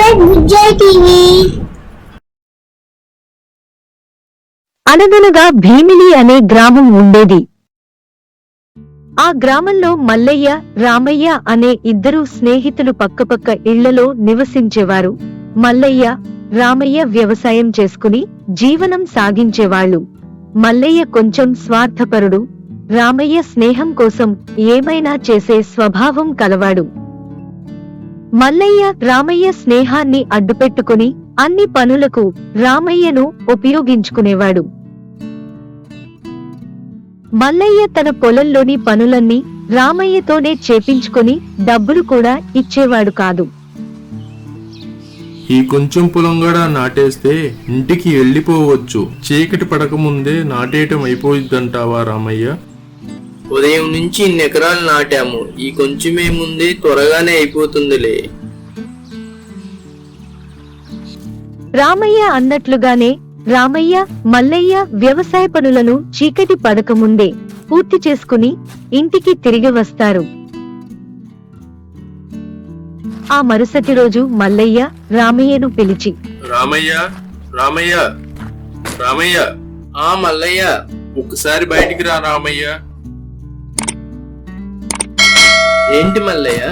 Subscribe Vijay TV. అనగనగా భీమిలి అనే గ్రామం ఉండేది. ఆ గ్రామంలో మల్లయ్య, రామయ్య అనే ఇద్దరు స్నేహితులు పక్కపక్క ఇళ్లలో నివసించేవారు. మల్లయ్య, రామయ్య వ్యవసాయం చేసుకుని జీవనం సాగించేవాళ్లు. మల్లయ్య కొంచెం స్వార్థపరుడు, రామయ్య స్నేహం కోసం ఏమైనా చేసే స్వభావం కలవాడు. మల్లయ్య, రామయ్య స్నేహాన్ని అడ్డుపెట్టుకుని అన్ని పనులకు రామయ్యను ఉపయోగించుకునేవాడు. మల్లయ్య తన పొలంలోని పనులన్నీ రామయ్యతోనే చేపించుకుని డబ్బులు కూడా ఇచ్చేవాడు కాదు. ఈ కొంచెం పొలం కూడా నాటేస్తే ఇంటికి వెళ్ళిపోవచ్చు. చీకటి పడకముందే నాటేయటం అయిపోయిద్దంటావా రామయ్య? ఉదయం నుంచి ఇన్ని ఎకరాలు నాటాము, ఈ కొంచెమే ముందే త్వరగానే అయిపోతుందిలే. రామయ్య అన్నట్లుగానే రామయ్య, మల్లయ్య వ్యవసాయ పనులను చీకటి పడకముందే పూర్తి చేసుకుని ఇంటికి తిరిగి వస్తారు. ఆ మరుసటి రోజు మల్లయ్య రామయ్యను పిలిచి, రామయ్య, రామయ్య, రామయ్య, ఆ మల్లయ్య, ఒక్కసారి బయటికి రా రామయ్య. ఏంటి మల్లయ్య?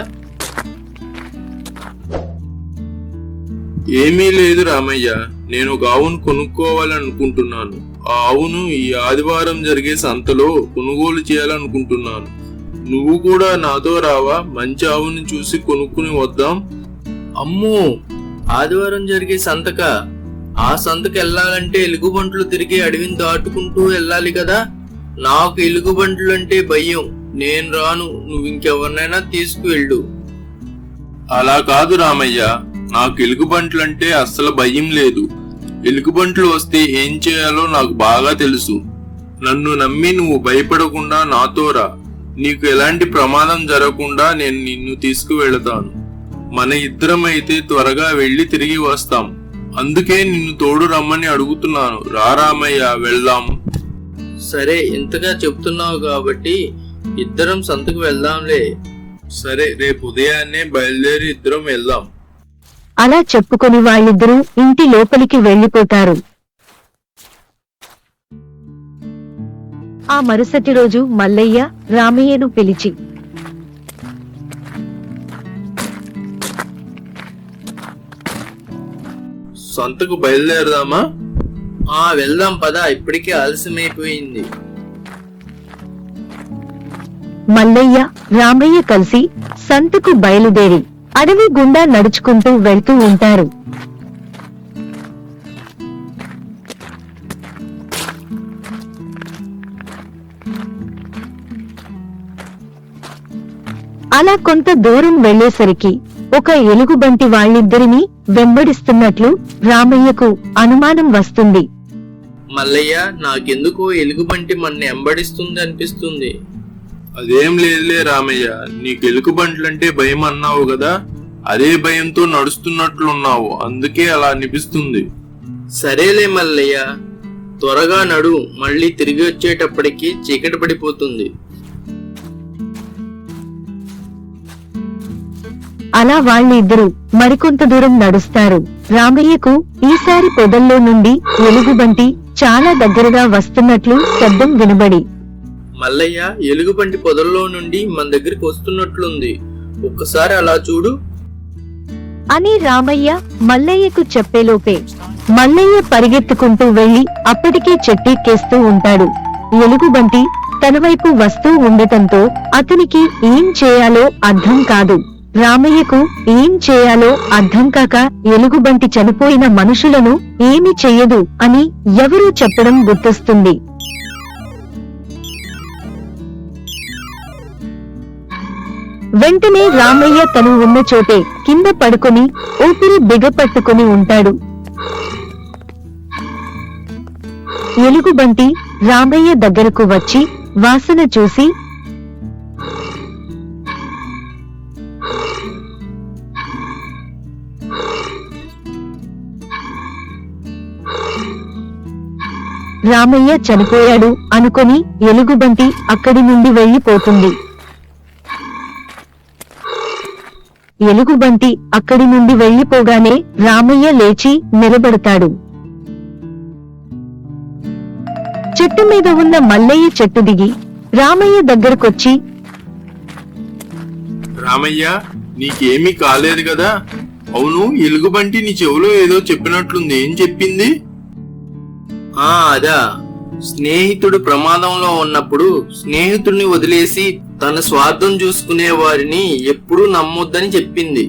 ఏమీ లేదు రామయ్య, నేను ఒక ఆవును కొనుక్కోవాలనుకుంటున్నాను. ఆ ఆవును ఈ ఆదివారం జరిగే సంతలో కొనుగోలు చేయాలనుకుంటున్నాను. నువ్వు కూడా నాతో రావా? మంచి ఆవుని చూసి కొనుక్కుని వద్దాం. అమ్మో, ఆదివారం జరిగే సంతక? ఆ సంతకు వెళ్ళాలంటే ఎలుగుబంట్లు తిరిగి అడవిని దాటుకుంటూ వెళ్ళాలి కదా. నాకు ఎలుగుబంట్లు అంటే భయం, నేను రాను. నువ్వు ఇంకెవరినైనా తీసుకువెళ్ళు. అలా కాదు రామయ్య, నాకు ఎలుగుబంట్లంటే అస్సలు భయం లేదు. ఎలుగుబంట్లు వస్తే ఏం చేయాలో నాకు బాగా తెలుసు. నన్ను నమ్మి నువ్వు భయపడకుండా నాతో రా. నీకు ఎలాంటి ప్రమాదం జరగకుండా నేను నిన్ను తీసుకువెళతాను. మన ఇద్దరం అయితే త్వరగా వెళ్లి తిరిగి వస్తాం. అందుకే నిన్ను తోడు రమ్మని అడుగుతున్నాను. రా రామయ్య, వెళ్దాం. సరే, ఇంతగా చెప్తున్నావు కాబట్టి ఇద్దరం సంతకు వెళ్దాంలే. సరే, రేపు ఉదయాన్నే బయలుదేరి ఇద్దరం వెళ్దాం. అలా చెప్పుకొని వాళ్ళిద్దరూ ఇంటి లోపలికి వెళ్లిపోతారు. ఆ మరుసటి రోజు మల్లయ్య రామయ్యను పిలిచి, సంతకు బయలుదేరదామా? వెళ్దాం పద, ఇప్పటికే ఆలస్యమైపోయింది. మల్లయ్య, రామయ్య కలిసి సంతకు బయలుదేరి అడవి గుండా నడుచుకుంటూ వెళ్తూ ఉంటారు. అలా కొంత దూరం వెళ్లేసరికి ఒక ఎలుగుబంటి వాళ్ళిద్దరినీ వెంబడిస్తున్నట్లు రామయ్యకు అనుమానం వస్తుంది. మల్లయ్య, నాకెందుకో ఎలుగుబంటి మన్ని ఎంబడిస్తుంది అనిపిస్తుంది. అదేం లేదులే రామయ్య, నీకు ఎలుగుబంట్లంటే భయం అన్నావు కదా, అదే భయంతో నడుస్తున్నట్లున్నావు, అందుకే అలా అనిపిస్తుంది. సరేలే మల్లయ్య, త్వరగా నడు, మళ్ళీ తిరిగి వచ్చేటప్పటికి చీకటి పడిపోతుంది. అలా వాళ్ళిద్దరూ మరికొంత దూరం నడుస్తారు. రామయ్యకు ఈసారి పొదల్లో నుండి ఎలుగుబంటి చాలా దగ్గరగా వస్తున్నట్లు శబ్దం వినబడి, మల్లయ్య, ఎలుగుబంటి పొదల్లో నుండి మన దగ్గరికి వస్తున్నట్లుంది, ఒక్కసారి అలా చూడు అని రామయ్య మల్లయ్యకు చెప్పేలోపే మల్లయ్య పరిగెత్తుకుంటూ వెళ్లి అప్పటికే చెట్టెక్కేస్తూ ఉంటాడు. ఎలుగుబంటి తన వైపు వస్తూ ఉండటంతో అతనికి ఏం చేయాలో అర్థం కాదు. రామయ్యకు ఏం చేయాలో అర్థం కాక ఎలుగుబంటి చనిపోయిన మనుషులను ఏమి చెయ్యదు అని ఎవరూ చెప్పడం గుర్తొస్తుంది. వెంటనే రామయ్య తను ఉన్న చోటే కింద పడుకొని ఊపిరి బిగపట్టుకుని ఉంటాడు. ఎలుగుబంటి రామయ్య దగ్గరకు వచ్చి వాసన చూసి, రామయ్య చనిపోయాడు అనుకొని ఎలుగుబంటి అక్కడి నుండి వెళ్లిపోతుంది. ఎలుగుబంటి అక్కడి నుండి వెళ్లిపోగానే రామయ్య లేచి నిలబడతాడు. చెట్టు మీద ఉన్న మల్లయ్య చెట్టు దిగి రామయ్య దగ్గరకొచ్చి, రామయ్య, నీకేమీ కాలేదు కదా? అవును, ఎలుగుబంటి నీ చెవులో ఏదో చెప్పినట్లుంది. ఏం చెప్పింది? అదా, స్నేహితుడు ప్రమాదంలో ఉన్నప్పుడు స్నేహితుడిని వదిలేసి తన స్వార్థం చూసుకునే వారిని ఎప్పుడూ నమ్మొద్దని చెప్పింది.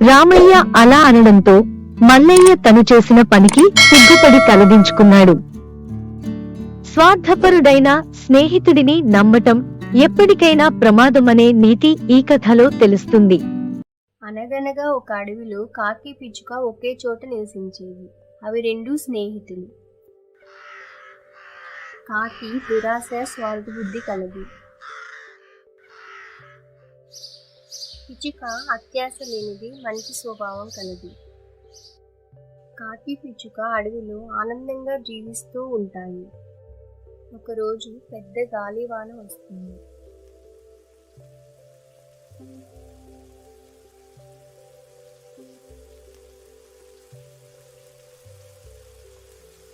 రామయ్య అలా అనడంతో మల్లయ్య తను చేసిన పనికి సిగ్గుపడి తలదించుకున్నాడు. స్వార్థపరుడైన స్నేహితుడిని నమ్మటం ఎప్పటికైనా ప్రమాదమనే నీతి ఈ కథలో తెలుస్తుంది. అనగనగా ఒక అడవిలో కాకి పిచ్చుక ఒకే చోట నివసించేవి. అవి రెండూ స్నేహితులు. కాకి దురాశ, స్వార్థ బుద్ధి కలది. పిచ్చుక అత్యాశ లేనిది, మంచి స్వభావం కలది. కాకి పిచ్చుక అడవిలో ఆనందంగా జీవిస్తూ ఉంటాయి. ఒకరోజు పెద్ద గాలివాన వస్తుంది.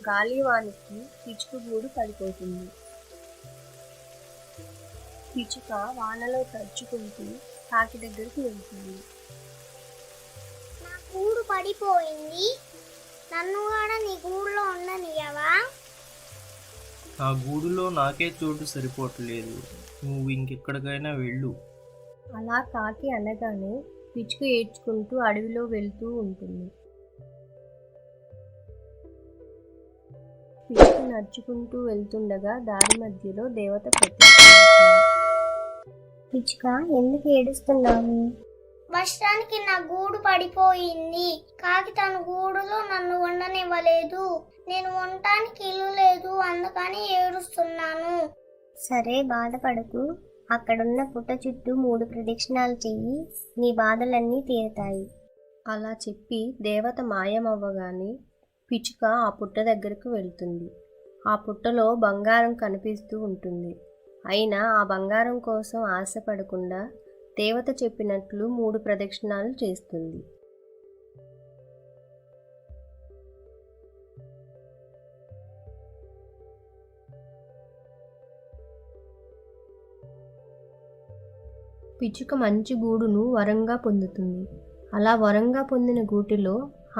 గాలివానికి పిచ్చుక గూడు పడిపోతుంది. పిచ్చుక వానలో తడుచుకుంటూ కాకి దగ్గరికి వెళ్తుంది. నా గూడు పడిపోయింది, నన్ను కూడా నీ గూడులో ఉండనియవా? నా గూడులో నాకే చోటు సరిపోవట్లేదు, నువ్వు ఇంకెక్కడికైనా వెళ్ళు. అలా కాకి అనగానే పిచ్చుక ఏడ్చుకుంటూ అడవిలో వెళ్తూ ఉంటుంది. పిచ్చుక నడుచుకుంటూ వెళ్తుండగా దారి మధ్యలో దేవత ప్రత్యక్షమవుతుంది. పిచ్చుక, ఎందుకు ఏడుస్తున్నావు? వర్షానికి నా గూడు పడిపోయింది. కాకి తన గూడులో నన్ను ఉండనివ్వలేదు. నేను ఉండటానికి ఇల్లు లేదు, అందుకని ఏడుస్తున్నాను. సరే, బాధపడకు. అక్కడున్న పుట్ట చుట్టూ 3 ప్రదక్షిణాలు చెయ్యి, నీ బాధలన్నీ తీరుతాయి. అలా చెప్పి దేవత మాయమవ్వగానే పిచ్చుక ఆ పుట్ట దగ్గరకు వెళ్తుంది. ఆ పుట్టలో బంగారం కనిపిస్తూ ఉంటుంది. అయినా ఆ బంగారం కోసం ఆశపడకుండా దేవత చెప్పినట్లు 3 ప్రదక్షిణాలు చేస్తుంది. పిచ్చుక మంచి గూడును వరంగా పొందుతుంది. అలా వరంగా పొందిన గూటిలో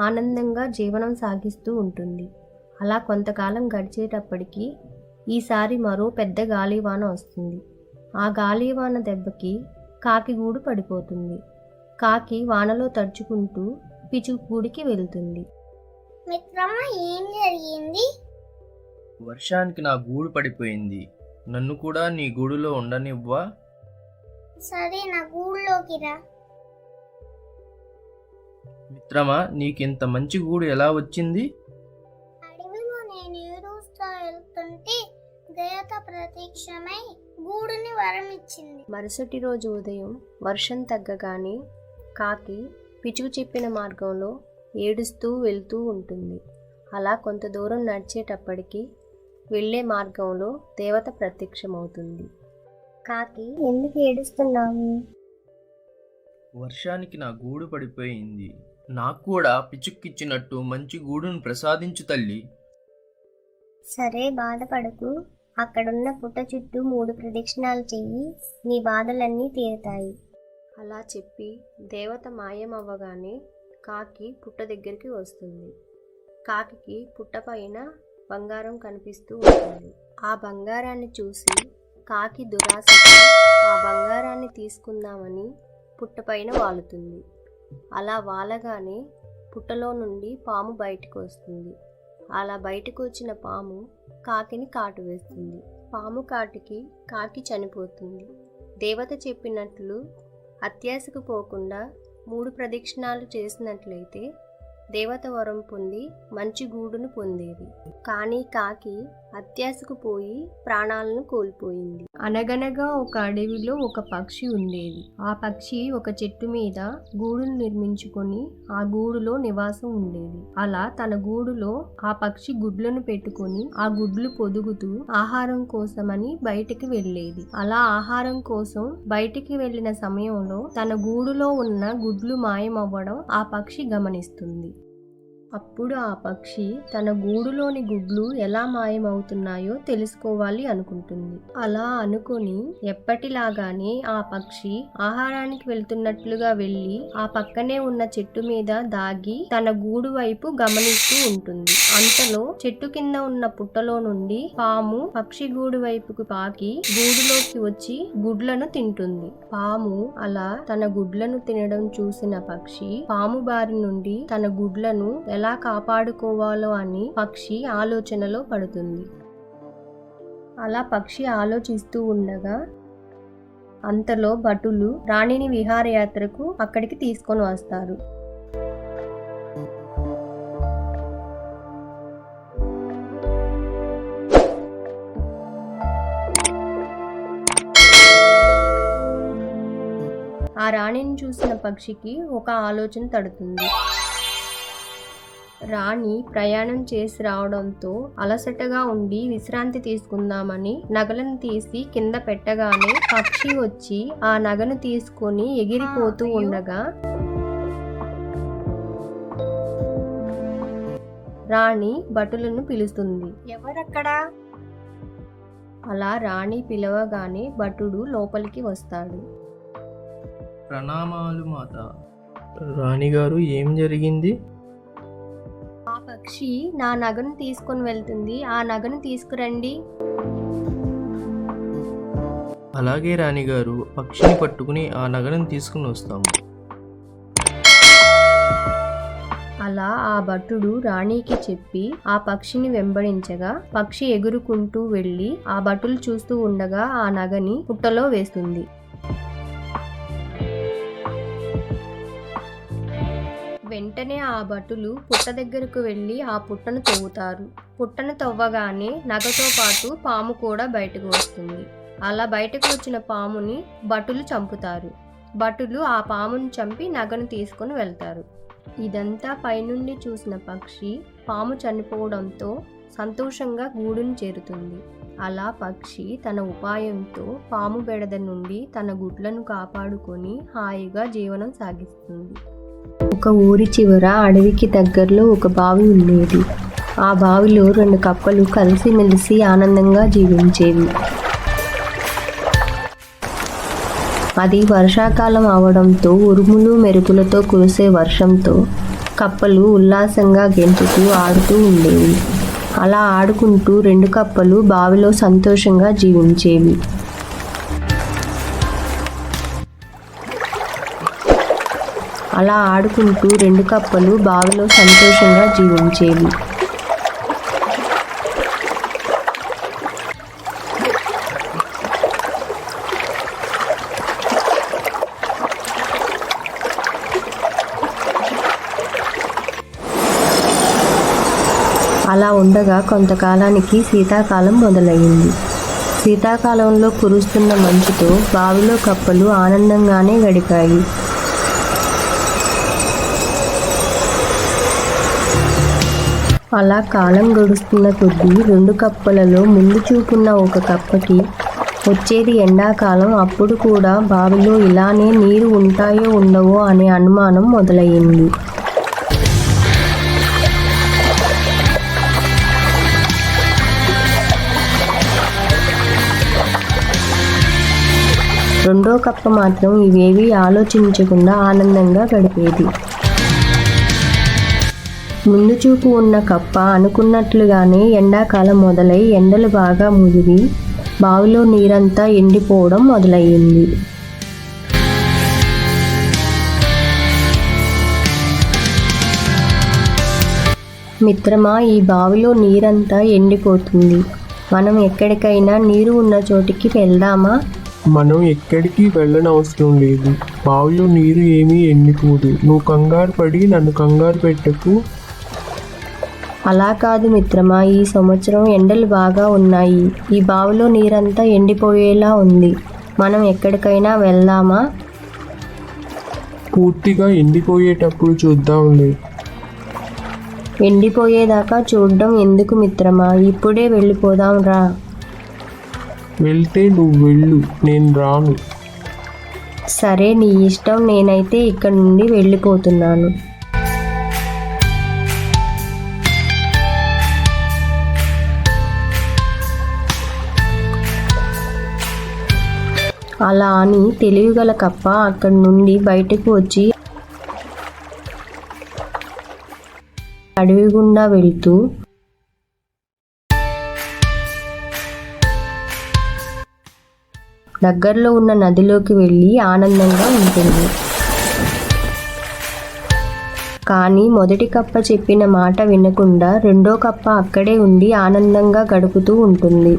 ఆనందంగా జీవనం సాగిస్తూ ఉంటుంది. అలా కొంతకాలం గడిచేటప్పటికి ఈసారి మరో పెద్ద గాలివాన వస్తుంది. ఆ గాలివాన దెబ్బకి కాకి గూడు పడిపోతుంది. కాకి వానలో తడుచుకుంటూ పిచ్చుక గూడికి వెళ్తుంది. మిత్రమా, ఏం జరిగింది? వర్షానికి నా గూడు పడిపోయింది, నన్ను కూడా నీ గూడులో ఉండనివ్వా? సరే, నా గూడులోకి రా. మిత్రమా, నీకింత మంచి గూడు ఎలా వచ్చింది? అడవిలో నేను ఏడుస్తూ వెళ్తుంటే దేవత ప్రత్యక్షమై గూడుని వరమిచ్చింది. మరుసటి రోజు ఉదయం వర్షం తగ్గగానే కాకి పిచ్చుక చెప్పిన మార్గంలో ఏడుస్తూ వెళ్తూ ఉంటుంది. అలా కొంత దూరం నడిచేటప్పటికి వెళ్ళే మార్గంలో దేవత ప్రత్యక్షమవుతుంది. కాకి, ఎందుకు ఏడుస్తున్నావు? వర్షానికి నా గూడు పడిపోయింది, నాకు కూడా పిచ్చుక్కిచ్చినట్టు మంచి గూడును ప్రసాదించు తల్లి. సరే, బాధపడకు. అక్కడున్న పుట్ట చుట్టూ 3 ప్రదక్షిణాలు చెయ్యి, నీ బాధలన్నీ తీరుతాయి. అలా చెప్పి దేవత మాయమవ్వగానే కాకి పుట్ట దగ్గరికి వస్తుంది. కాకికి పుట్ట పైన బంగారం కనిపిస్తూ ఉంటుంది. ఆ బంగారాన్ని చూసి కాకి దురాశతో ఆ బంగారాన్ని తీసుకుందామని పుట్టపైన వాలుతుంది. అలా వాలగానే పుట్టలో నుండి పాము బయటకు వస్తుంది. అలా బయటకు వచ్చిన పాము కాకిని కాటు వేస్తుంది. పాము కాటికి కాకి చనిపోతుంది. దేవత చెప్పినట్లు అత్యాశకు పోకుండా 3 ప్రదక్షిణాలు చేసినట్లయితే దేవత వరం పొంది మంచి గూడును పొందేది. కానీ కాకి అత్యాశకు పోయి ప్రాణాలను కోల్పోయింది. అనగనగా ఒక అడవిలో ఒక పక్షి ఉండేది. ఆ పక్షి ఒక చెట్టు మీద గూడును నిర్మించుకొని ఆ గూడులో నివాసం ఉండేది. అలా తన గూడులో ఆ పక్షి గుడ్లను పెట్టుకొని ఆ గుడ్లు పొదుగుతూ ఆహారం కోసమని బయటికి వెళ్ళేది. అలా ఆహారం కోసం బయటికి వెళ్ళిన సమయంలో తన గూడులో ఉన్న గుడ్లు మాయమవ్వడం ఆ పక్షి గమనిస్తుంది. అప్పుడు ఆ పక్షి తన గూడులోని గుడ్లు ఎలా మాయమవుతున్నాయో తెలుసుకోవాలి అనుకుంటుంది. అలా అనుకొని ఎప్పటిలాగానే ఆ పక్షి ఆహారానికి వెళ్తున్నట్లుగా వెళ్ళి ఆ పక్కనే ఉన్న చెట్టు మీద దాగి తన గూడు వైపు గమనిస్తూ ఉంటుంది. అంతలో చెట్టు కింద ఉన్న పుట్టలో నుండి పాము పక్షి గూడు వైపుకు పాకి గూడులోకి వచ్చి గుడ్లను తింటుంది. పాము అలా తన గుడ్లను తినడం చూసిన పక్షి పాము బారి నుండి తన గుడ్లను ఎలా కాపాడుకోవాలో అని పక్షి ఆలోచనలో పడుతుంది. అలా పక్షి ఆలోచిస్తూ ఉండగా అంతలో భటులు రాణిని విహారయాత్రకు అక్కడికి తీసుకొని వస్తారు. ఆ రాణిని చూసిన పక్షికి ఒక ఆలోచన తడుతుంది. రాణి ప్రయాణం చేసి రావడంతో అలసటగా ఉండి విశ్రాంతి తీసుకుందామని నగలను తీసి కింద పెట్టగానే పక్షి వచ్చి ఆ నగను తీసుకొని ఎగిరిపోతూ ఉండగా రాణి భటులను పిలుస్తుంది. ఎవరక్కడా? అలా రాణి పిలవగానే భటుడు లోపలికి వస్తాడు. ప్రణామాలు మాత. రాణిగారు, ఏం జరిగింది? ఆ పక్షి నా నగను తీసుకొని వెళ్తుంది, ఆ నగను తీసుకురండి. అలాగే రాణిగారు, పక్షిని పట్టుకుని ఆ నగను తీసుకుని వస్తాము. అలా ఆ భటుడు రాణికి చెప్పి ఆ పక్షిని వెంబడించగా పక్షి ఎగురుకుంటూ వెళ్ళి ఆ భటులు చూస్తూ ఉండగా ఆ నగని పుట్టలో వేస్తుంది. వెంటనే ఆ భటులు పుట్ట దగ్గరకు వెళ్ళి ఆ పుట్టను తవ్వుతారు. పుట్టను తవ్వగానే నగతో పాటు పాము కూడా బయటకు వస్తుంది. అలా బయటకు వచ్చిన పాముని భటులు చంపుతారు. భటులు ఆ పాముని చంపి నగను తీసుకుని వెళ్తారు. ఇదంతా పైనుండి చూసిన పక్షి పాము చనిపోవడంతో సంతోషంగా గూడును చేరుతుంది. అలా పక్షి తన ఉపాయంతో పాము బెడద నుండి తన గుడ్లను కాపాడుకొని హాయిగా జీవనం సాగిస్తుంది. ఒక ఊరి చివర అడవికి దగ్గరలో ఒక బావి ఉండేది. ఆ బావిలో 2 కప్పలు కలిసిమెలిసి ఆనందంగా జీవించేవి. అది వర్షాకాలం అవడంతో ఉరుములు మెరుపులతో కురిసే వర్షంతో కప్పలు ఉల్లాసంగా గెంతుతూ ఆడుతూ ఉండేవి. అలా ఆడుకుంటూ 2 కప్పలు బావిలో సంతోషంగా జీవించేవి. అలా ఆడుకుంటూ 2 కప్పలు బావిలో సంతోషంగా జీవించేవి. అలా ఉండగా కొంతకాలానికి శీతాకాలం మొదలయ్యింది. శీతాకాలంలో కురుస్తున్న మంచుతో బావిలో కప్పలు ఆనందంగానే గడిపాయి. అలా కాలం గడుస్తున్న కొద్దీ 2 కప్పలలో ముందు చూపున్న ఒక కప్పకి వచ్చేది ఎండాకాలం, అప్పుడు కూడా బావిలో ఇలానే నీరు ఉంటాయో ఉండవో అనే అనుమానం మొదలయ్యింది. రెండో కప్ప మాత్రం ఇవేవీ ఆలోచించకుండా ఆనందంగా గడిపేది. ముందు చూపు ఉన్న కప్ప అనుకున్నట్లుగానే ఎండాకాలం మొదలై ఎండలు బాగా ముదిరి బావిలో నీరంతా ఎండిపోవడం మొదలయ్యింది. మిత్రమా, ఈ బావిలో నీరంతా ఎండిపోతుంది. మనం ఎక్కడికైనా నీరు ఉన్న చోటికి వెళ్దామా మనం ఎక్కడికి వెళ్ళనవసరం లేదు. బావిలో నీరు ఏమీ ఎండిపోదు. నువ్వు కంగారు పడి నన్ను కంగారు పెట్టకు. అలా కాదు మిత్రమా, ఈ సంవత్సరం ఎండలు బాగా ఉన్నాయి. ఈ బావిలో నీరంతా ఎండిపోయేలా ఉంది. మనం ఎక్కడికైనా వెళ్దామా? పూర్తిగా ఎండిపోయేటప్పుడు చూద్దాంలే. ఎండిపోయేదాకా చూడడం ఎందుకు మిత్రమా, ఇప్పుడే వెళ్ళిపోదాం రా. వెళ్తే నువ్వు వెళ్ళు, నేను రాను. సరే నీ ఇష్టం, నేనైతే ఇక్కడ నుండి వెళ్ళిపోతున్నాను. అలా అని తెలివిగల కప్ప అక్కడి నుండి బయటకు వచ్చి అడవి గుండా వెళ్తూ దగ్గరలో ఉన్న నదిలోకి వెళ్ళి ఆనందంగా ఉంటుంది. కానీ మొదటి కప్ప చెప్పిన మాట వినకుండా రెండో కప్ప అక్కడే ఉండి ఆనందంగా గడుపుతూ ఉంటుంది.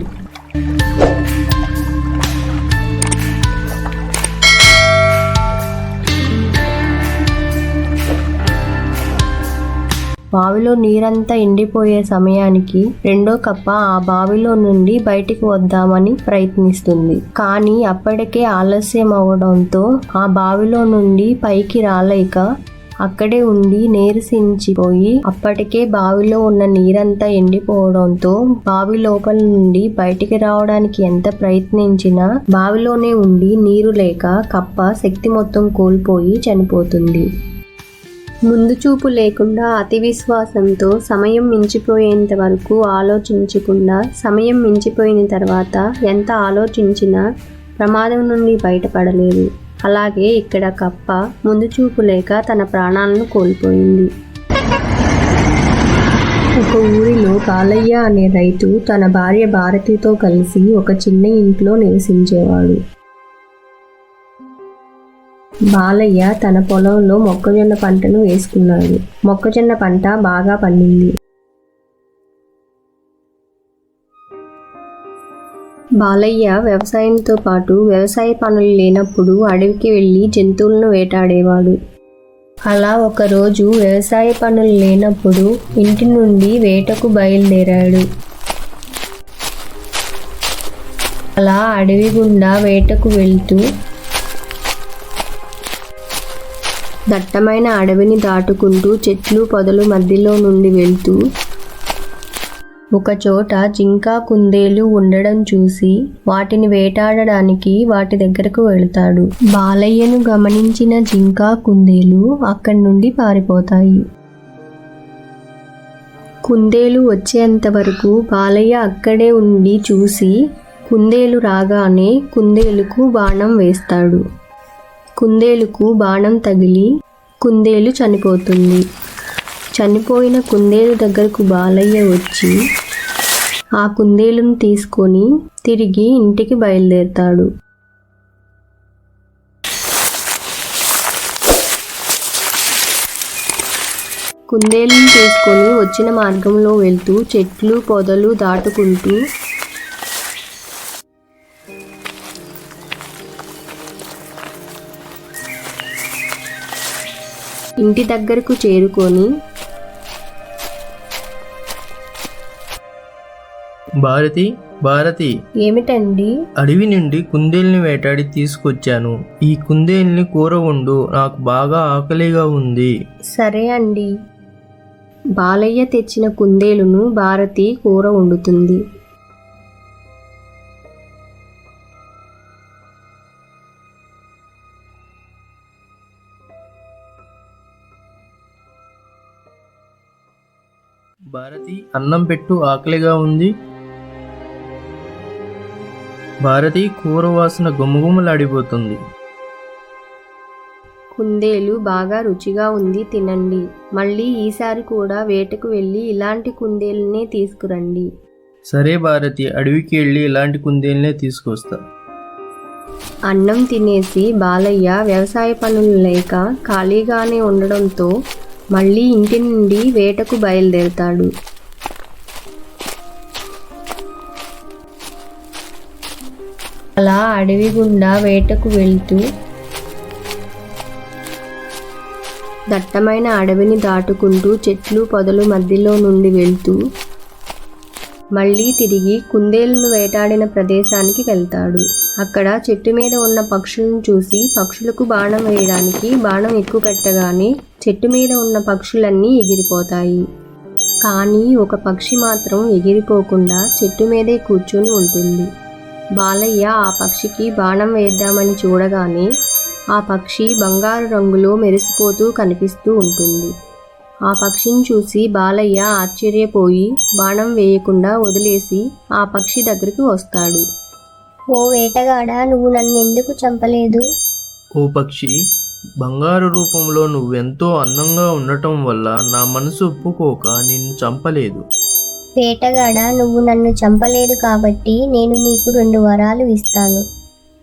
బావిలో నీరంతా ఎండిపోయే సమయానికి రెండో కప్ప ఆ బావిలో నుండి బయటికి వద్దామని ప్రయత్నిస్తుంది. కానీ అప్పటికే ఆలస్యం అవడంతో ఆ బావిలో నుండి పైకి రాలేక అక్కడే ఉండి నీరసించిపోయి, అప్పటికే బావిలో ఉన్న నీరంతా ఎండిపోవడంతో బావి లోపల నుండి బయటికి రావడానికి ఎంత ప్రయత్నించినా బావిలోనే ఉండి నీరు లేక కప్ప శక్తి మొత్తం కోల్పోయి చనిపోతుంది. ముందు చూపు లేకుండా అతి విశ్వాసంతో సమయం మించిపోయేంత వరకు ఆలోచించకుండా సమయం మించిపోయిన తర్వాత ఎంత ఆలోచించినా ప్రమాదం నుండి బయటపడలేదు. అలాగే ఇక్కడ కప్ప ముందు చూపు లేక తన ప్రాణాలను కోల్పోయింది. ఒక ఊరిలో బాలయ్య అనే రైతు తన భార్య భారతితో కలిసి ఒక చిన్న ఇంట్లో నివసించేవాడు. బాలయ్య తన పొలంలో మొక్కజొన్న పంటను వేసుకున్నాడు. మొక్కజొన్న పంట బాగా పండింది. బాలయ్య వ్యవసాయంతో పాటు వ్యవసాయ పనులు లేనప్పుడు అడవికి వెళ్ళి జంతువులను వేటాడేవాడు. అలా ఒకరోజు వ్యవసాయ పనులు లేనప్పుడు ఇంటి నుండి వేటకు బయలుదేరాడు. అలా అడవి గుండా వేటకు వెళ్తూ దట్టమైన అడవిని దాటుకుంటూ చెట్లు పొదలు మధ్యలో నుండి వెళ్తూ ఒకచోట జింక కుందేలు ఉండడం చూసి వాటిని వేటాడడానికి వాటి దగ్గరకు వెళ్తాడు. బాలయ్యను గమనించిన జింక కుందేలు అక్కడి నుండి పారిపోతాయి. కుందేలు వచ్చేంత వరకు బాలయ్య అక్కడే ఉండి చూసి కుందేలు రాగానే కుందేలుకు బాణం వేస్తాడు. కుందేలుకు బాణం తగిలి కుందేలు చనిపోతుంది. చనిపోయిన కుందేలు దగ్గరకు బాలయ్య వచ్చి ఆ కుందేలును తీసుకొని తిరిగి ఇంటికి బయలుదేరుతాడు. కుందేలును తీసుకొని వచ్చిన మార్గంలో వెళ్తూ చెట్లు పొదలు దాటుకుంటూ ఇంటి దగ్గరకు చేరుకొని, భారతి, భారతి, ఏమిటండి? అడవి నుండి కుందేల్ని వేటాడి తీసుకొచ్చాను. ఈ కుందేల్ని కూర వండు, నాకు బాగా ఆకలిగా ఉంది. సరే అండి. బాలయ్య తెచ్చిన కుందేలును భారతి కూర వండుతుంది. భారతి, అన్నం పెట్టు, ఆకలిగా ఉంది. భారతి, కూర వాసన గుమగుమలాడిపోతుంది. కుందేలు బాగా రుచిగా ఉంది, తినండి. మళ్ళీ ఈసారి కూడా వేటకు వెళ్ళి ఇలాంటి కుందేలునే తీసుకురండి. సరే భారతి, అడవికి వెళ్ళి ఇలాంటి కుందేల్నే తీసుకొస్తా. అన్నం తినేసి బాలయ్య వ్యవసాయ పనులు లేక ఖాళీగానే ఉండడంతో మళ్ళీ ఇంటి నుండి వేటకు బయలుదేరుతాడు. అలా అడవి గుండా వేటకు వెళ్తూ దట్టమైన అడవిని దాటుకుంటూ చెట్లు పొదలు మధ్యలో నుండి వెళ్తూ మళ్ళీ తిరిగి కుందేలును వేటాడిన ప్రదేశానికి వెళ్తాడు. అక్కడ చెట్టు మీద ఉన్న పక్షులను చూసి పక్షులకు బాణం వేయడానికి బాణం ఎక్కువ పెట్టగానే చెట్టు మీద ఉన్న పక్షులన్నీ ఎగిరిపోతాయి. కానీ ఒక పక్షి మాత్రం ఎగిరిపోకుండా చెట్టు మీదే కూర్చొని ఉంటుంది. బాలయ్య ఆ పక్షికి బాణం వేద్దామని చూడగానే ఆ పక్షి బంగారు రంగులో మెరిసిపోతూ కనిపిస్తూ ఉంటుంది. ఆ పక్షిని చూసి బాలయ్య ఆశ్చర్యపోయి బాణం వేయకుండా వదిలేసి ఆ పక్షి దగ్గరికి వస్తాడు. ఓ వేటగాడా, నువ్వు నన్ను ఎందుకు చంపలేదు? ఓ పక్షి, బంగారు రూపంలో నువ్వెంతో అందంగా ఉండటం వల్ల నా మనసు ఒప్పుకోక నిన్ను చంపలేదు. వేటగాడా, నువ్వు నన్ను చంపలేదు కాబట్టి నేను నీకు 2 వరాలు ఇస్తాను.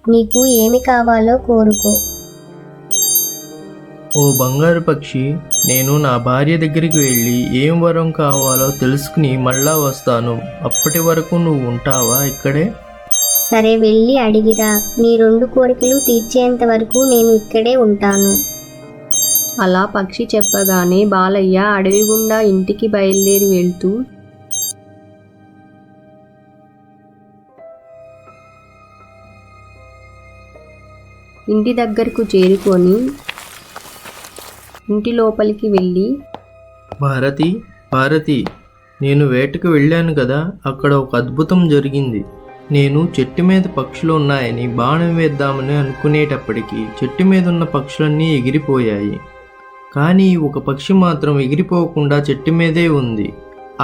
నీకు ఏమి కావాలో కోరుకో. ఓ బంగారు పక్షి, నేను నా భార్య దగ్గరికి వెళ్ళి ఏం వరం కావాలో తెలుసుకుని మళ్ళా వస్తాను. అప్పటి వరకు నువ్వు ఉంటావా ఇక్కడే? సరే, వెళ్ళి అడిగిరా. నీ 2 కోరికలు తీర్చేంత వరకు నేను ఇక్కడే ఉంటాను. అలా పక్షి చెప్పగానే బాలయ్య అడవి గుండా ఇంటికి బయలుదేరి వెళ్తూ ఇంటి దగ్గరకు చేరుకొని ఇంటి లోపలికి వెళ్ళి, భారతి, నేను వేటకు వెళ్ళాను కదా, అక్కడ ఒక అద్భుతం జరిగింది. నేను చెట్టు మీద పక్షులు ఉన్నాయని బాణం వేద్దామని అనుకునేటప్పటికీ చెట్టు మీద ఉన్న పక్షులన్నీ ఎగిరిపోయాయి. కానీ ఒక పక్షి మాత్రం ఎగిరిపోకుండా చెట్టు మీదే ఉంది.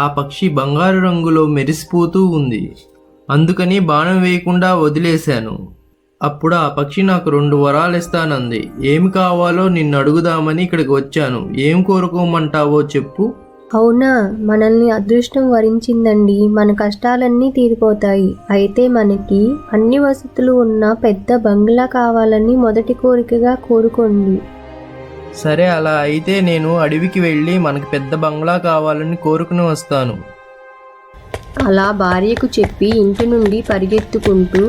ఆ పక్షి బంగారు రంగులో మెరిసిపోతూ ఉంది. అందుకని బాణం వేయకుండా వదిలేశాను. అప్పుడు ఆ పక్షి నాకు 2 వరాలు ఇస్తానంది. ఏమి కావాలో నిన్ను అడుగుదామని ఇక్కడికి వచ్చాను. ఏం కోరుకోమంటావో చెప్పు. అవునా, మనల్ని అదృష్టం వరించిందండి. మన కష్టాలన్నీ తీరిపోతాయి. అయితే మనకి అన్ని వసతులు ఉన్న పెద్ద బంగ్లా కావాలని మొదటి కోరికగా కోరుకోండి. సరే, అలా అయితే నేను అడవికి వెళ్ళి మనకి పెద్ద బంగ్లా కావాలని కోరుకుని వస్తాను. అలా భార్యకు చెప్పి ఇంటి నుండి పరిగెత్తుకుంటూ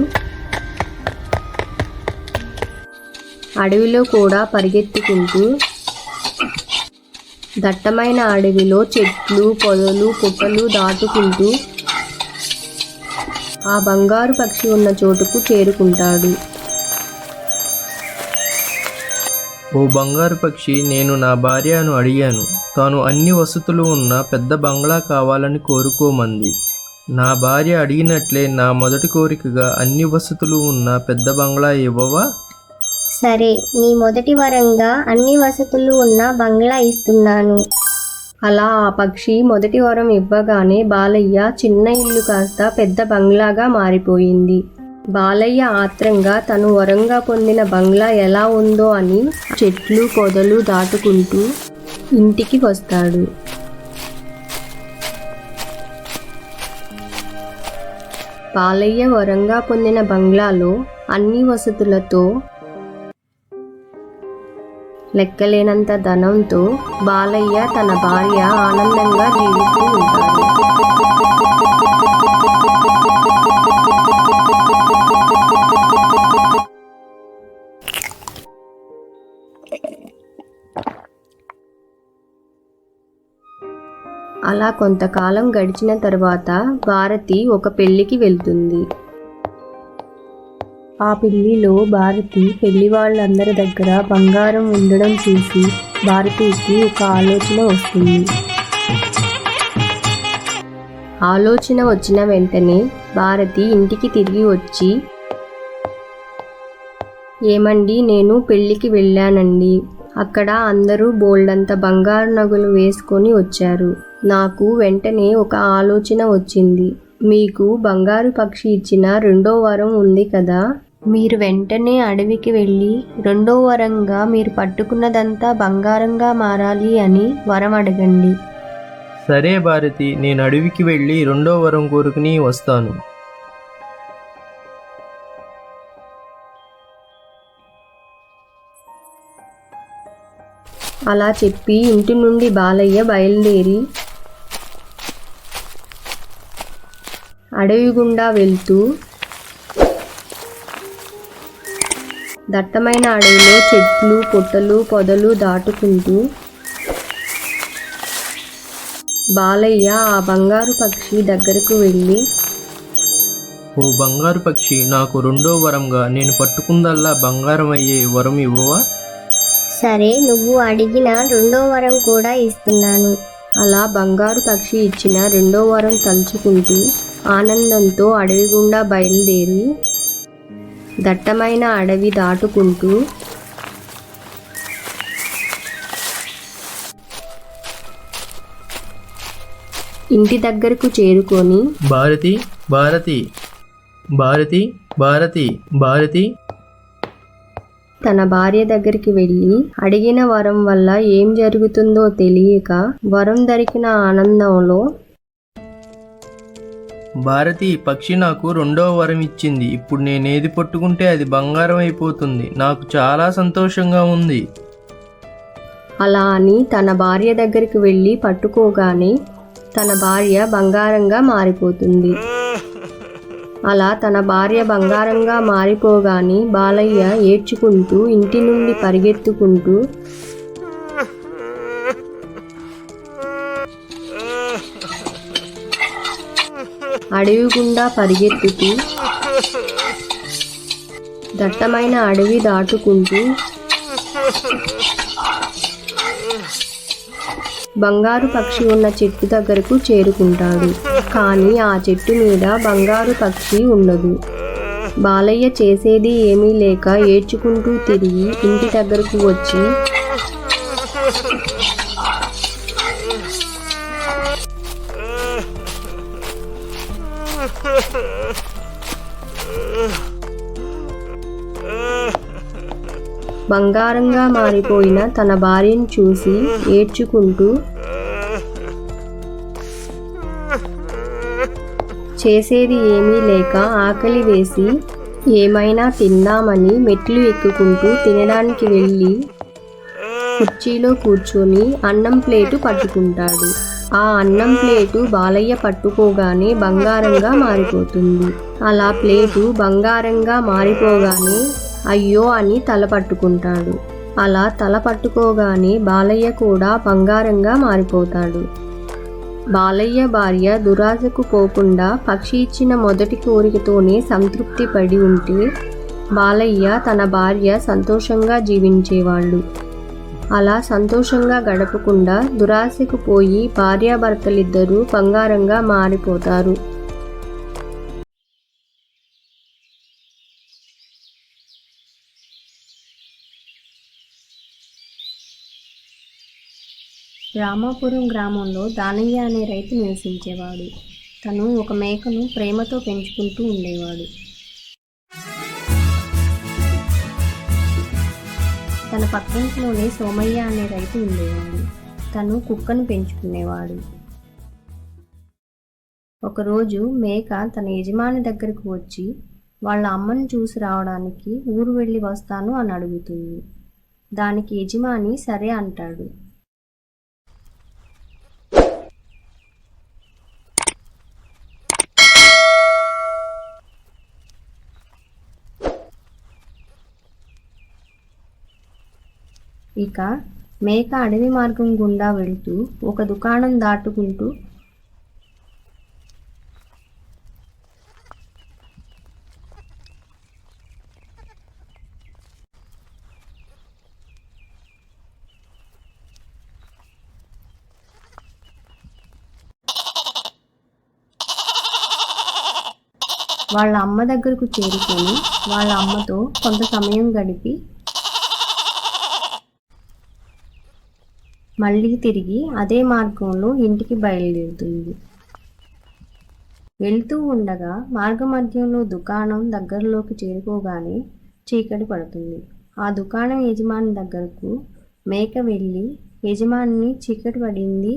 అడవిలో కూడా పరిగెత్తుకుంటూ దట్టమైన అడవిలో చెట్లు పొదలు పుట్టలు దాటుకుంటూ ఆ బంగారు పక్షి ఉన్న చోటుకు చేరుకుంటాడు. ఓ బంగారు పక్షి, నేను నా భార్యను అడిగాను. తాను అన్ని వసతులు ఉన్న పెద్ద బంగ్లా కావాలని కోరుకోమంది. నా భార్య అడిగినట్లే నా మొదటి కోరికగా అన్ని వసతులు ఉన్న పెద్ద బంగ్లా ఇవ్వవా? సరే, నీ మొదటి వరంగా అన్ని వసతులు ఉన్న బంగ్లా ఇస్తున్నాను. అలా ఆ పక్షి మొదటి వరం ఇవ్వగానే బాలయ్య చిన్న ఇల్లు కాస్త పెద్ద బంగ్లాగా మారిపోయింది. బాలయ్య ఆత్రంగా తను వరంగా పొందిన బంగ్లా ఎలా ఉందో అని చెట్లు పొదలు దాటుకుంటూ ఇంటికి వస్తాడు. బాలయ్య వరంగా పొందిన బంగ్లాలో అన్ని వసతులతో లెక్కలేనంత ధనంతో బాలయ్య తన భార్య ఆనందంగా జీవిస్తూ ఉంటాడు. అలా కొంతకాలం గడిచిన తర్వాత భారతి ఒక పెళ్లికి వెళ్తుంది. ఆ పెళ్లిలో భారతి పెళ్లి వాళ్ళందరి దగ్గర బంగారం ఉండడం చూసి భారతికి ఒక ఆలోచన వస్తుంది. ఆలోచన వచ్చిన వెంటనే భారతి ఇంటికి తిరిగి వచ్చి, ఏమండి, నేను పెళ్లికి వెళ్ళానండి. అక్కడ అందరూ బోల్డంత బంగారు నగలు వేసుకొని వచ్చారు. నాకు వెంటనే ఒక ఆలోచన వచ్చింది. మీకు బంగారు పక్షి ఇచ్చిన 2వ వరం ఉంది కదా, మీరు వెంటనే అడవికి వెళ్ళి 2వ వరంగా మీరు పట్టుకున్నదంతా బంగారంగా మారాలి అని వరం అడగండి. సరే భారతి, నేను అడవికి వెళ్ళి 2వ వరం కోరుకుని వస్తాను. అలా చెప్పి ఇంటి నుండి బాలయ్య బయలుదేరి అడవి గుండా వెళ్తూ దట్టమైన అడవిలో చెట్లు పుట్టలు పొదలు దాటుకుంటూ బాలయ్య ఆ బంగారు పక్షి దగ్గరకు వెళ్ళి, ఓ బంగారు పక్షి, నాకు రెండో వరంగా నేను పట్టుకుందల్లా బంగారం అయ్యే వరం ఇవ్వవా? సరే, నువ్వు అడిగిన రెండో వరం కూడా ఇస్తున్నాను. అలా బంగారు పక్షి ఇచ్చిన రెండో వరం తలుచుకుంటూ ఆనందంతో అడవి గుండా బయలుదేరి దట్టమైన అడవి దాటుకుంటూ ఇంటి దగ్గరకు చేరుకొని, భారతి, భారతి, భారతి, భారతి, భారతి, తన భార్య దగ్గరికి వెళ్ళి అడిగిన వరం వల్ల ఏం జరుగుతుందో తెలియక వరం దొరికిన ఆనందంలో, భారతి, పక్షి నాకు రెండో వరం ఇచ్చింది. ఇప్పుడు నేనేది పట్టుకుంటే అది బంగారం అయిపోతుంది. నాకు చాలా సంతోషంగా ఉంది. అలా అని తన భార్య దగ్గరికి వెళ్ళి పట్టుకోగానే తన భార్య బంగారంగా మారిపోతుంది. అలా తన భార్య బంగారంగా మారిపోగానే బాలయ్య ఏడ్చుకుంటూ ఇంటి నుండి పరిగెత్తుకుంటూ అడవి గుండా పరిగెత్తుతూ దట్టమైన అడవి దాటుకుంటూ బంగారు పక్షి ఉన్న చెట్టు దగ్గరకు చేరుకుంటాడు. కానీ ఆ చెట్టు మీద బంగారు పక్షి ఉండదు. బాలయ్య చేసేది ఏమీ లేక ఏడ్చుకుంటూ తిరిగి ఇంటి దగ్గరకు వచ్చి బంగారంగా మారిపోయిన తన భార్యను చూసి ఏడ్చుకుంటూ, చేసేది ఏమీ లేక ఆకలి వేసి ఏమైనా తిందామని మెట్లు ఎక్కుకుంటూ తినడానికి వెళ్ళి కుర్చీలో కూర్చొని అన్నం ప్లేటు పట్టుకుంటాడు. ఆ అన్నం ప్లేటు బాలయ్య పట్టుకోగానే బంగారంగా మారిపోతుంది. అలా ప్లేటు బంగారంగా మారిపోగానే అయ్యో అని తల పట్టుకుంటాడు. అలా తల పట్టుకోగానే బాలయ్య కూడా బంగారంగా మారిపోతాడు. బాలయ్య భార్య దురాశకు పోకుండా పక్షి ఇచ్చిన మొదటి కోరికతోనే సంతృప్తి పడి ఉంటే బాలయ్య తన భార్య సంతోషంగా జీవించేవాళ్ళు. అలా సంతోషంగా గడపకుండా దురాశకు పోయి భార్యాభర్తలిద్దరూ బంగారంగా మారిపోతారు. రామాపురం గ్రామంలో దానయ్య అనే రైతు నివసించేవాడు. తను ఒక మేకను ప్రేమతో పెంచుకుంటూ ఉండేవాడు. తన పక్కింట్లోనే సోమయ్య అనే రైతు ఉండేవాడు. తను కుక్కను పెంచుకునేవాడు. ఒకరోజు మేక తన యజమాని దగ్గరకు వచ్చి వాళ్ళ అమ్మను చూసి రావడానికి ఊరు వెళ్ళి వస్తాను అని అడుగుతుంది. దానికి యజమాని సరే అంటాడు. ఇక మేక అడవి మార్గం గుండా వెళ్తూ ఒక దుకాణం దాటుకుంటూ వాళ్ళ అమ్మ దగ్గరకు చేరుకొని వాళ్ళ అమ్మతో కొంత సమయం గడిపి మళ్ళీ తిరిగి అదే మార్గంలో ఇంటికి బయలుదేరుతుంది. వెళ్తూ ఉండగా మార్గమధ్యంలో దుకాణం దగ్గరలోకి చేరుకోగానే చీకటి పడుతుంది. ఆ దుకాణం యజమాని దగ్గరకు మేక వెళ్ళి, యజమానిని చీకటి పడింది,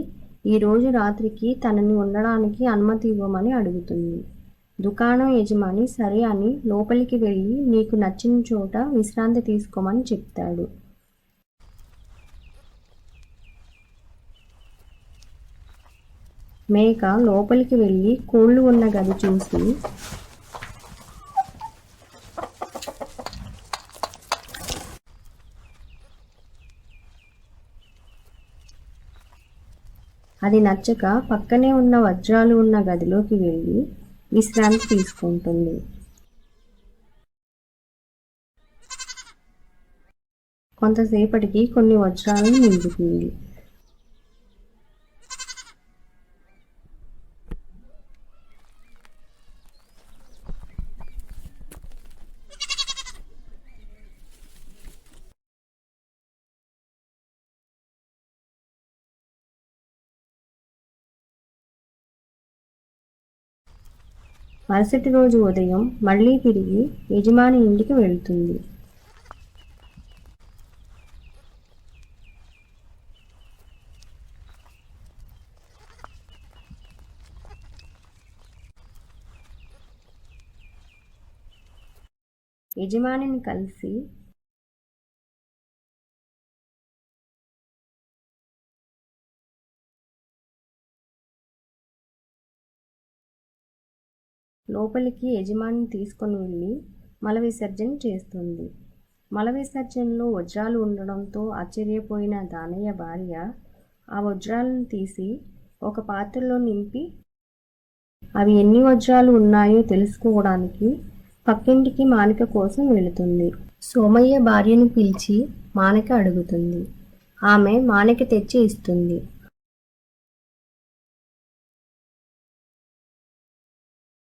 ఈరోజు రాత్రికి తనని ఉండడానికి అనుమతి ఇవ్వమని అడుగుతుంది. దుకాణం యజమాని సరే అని లోపలికి వెళ్ళి నీకు నచ్చిన చోట విశ్రాంతి తీసుకోమని చెప్తాడు. మేక లోపలికి వెళ్ళి కోళ్ళు ఉన్న గది చూసి అది నచ్చక పక్కనే ఉన్న వజ్రాలు ఉన్న గదిలోకి వెళ్ళి విశ్రాంతి తీసుకుంటుంది. కొంతసేపటికి కొన్ని వజ్రాలను నింపుతుంది. మరుసటి రోజు ఉదయం మళ్ళీ తిరిగి యజమాని ఇంటికి వెళ్తుంది. యజమానిని కలిసి లోపలికి యజమాని తీసుకొని వెళ్ళి మల విసర్జన చేస్తుంది. మల విసర్జనలో వజ్రాలు ఉండడంతో ఆశ్చర్యపోయిన దానయ్య భార్య ఆ వజ్రాలను తీసి ఒక పాత్రలో నింపి అవి ఎన్ని వజ్రాలు ఉన్నాయో తెలుసుకోవడానికి పక్కింటికి మానిక కోసం వెళుతుంది. సోమయ్య భార్యను పిలిచి మానిక అడుగుతుంది. ఆమె మానిక తెచ్చి ఇస్తుంది.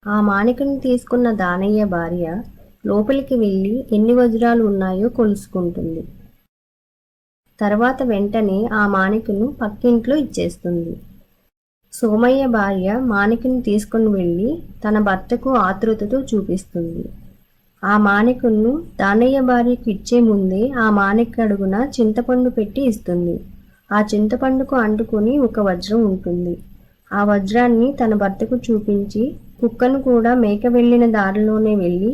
ఆ మానికను తీసుకున్న దానయ్య భార్య లోపలికి వెళ్ళి ఎన్ని వజ్రాలు ఉన్నాయో కొలుసుకుంటుంది. తర్వాత వెంటనే ఆ మానికను పక్కింట్లో ఇచ్చేస్తుంది. సోమయ్య భార్య మానికను తీసుకుని వెళ్ళి తన భర్తకు ఆతృతతో చూపిస్తుంది. ఆ మానికను దానయ్య భార్యకు ఇచ్చే ముందే ఆ మానిక అడుగున చింతపండు పెట్టి ఇస్తుంది. ఆ చింతపండుకు అంటుకుని ఒక వజ్రం ఉంటుంది. ఆ వజ్రాన్ని తన భర్తకు చూపించి కుక్కను కూడా మేక వెళ్ళిన దారిలోనే వెళ్ళి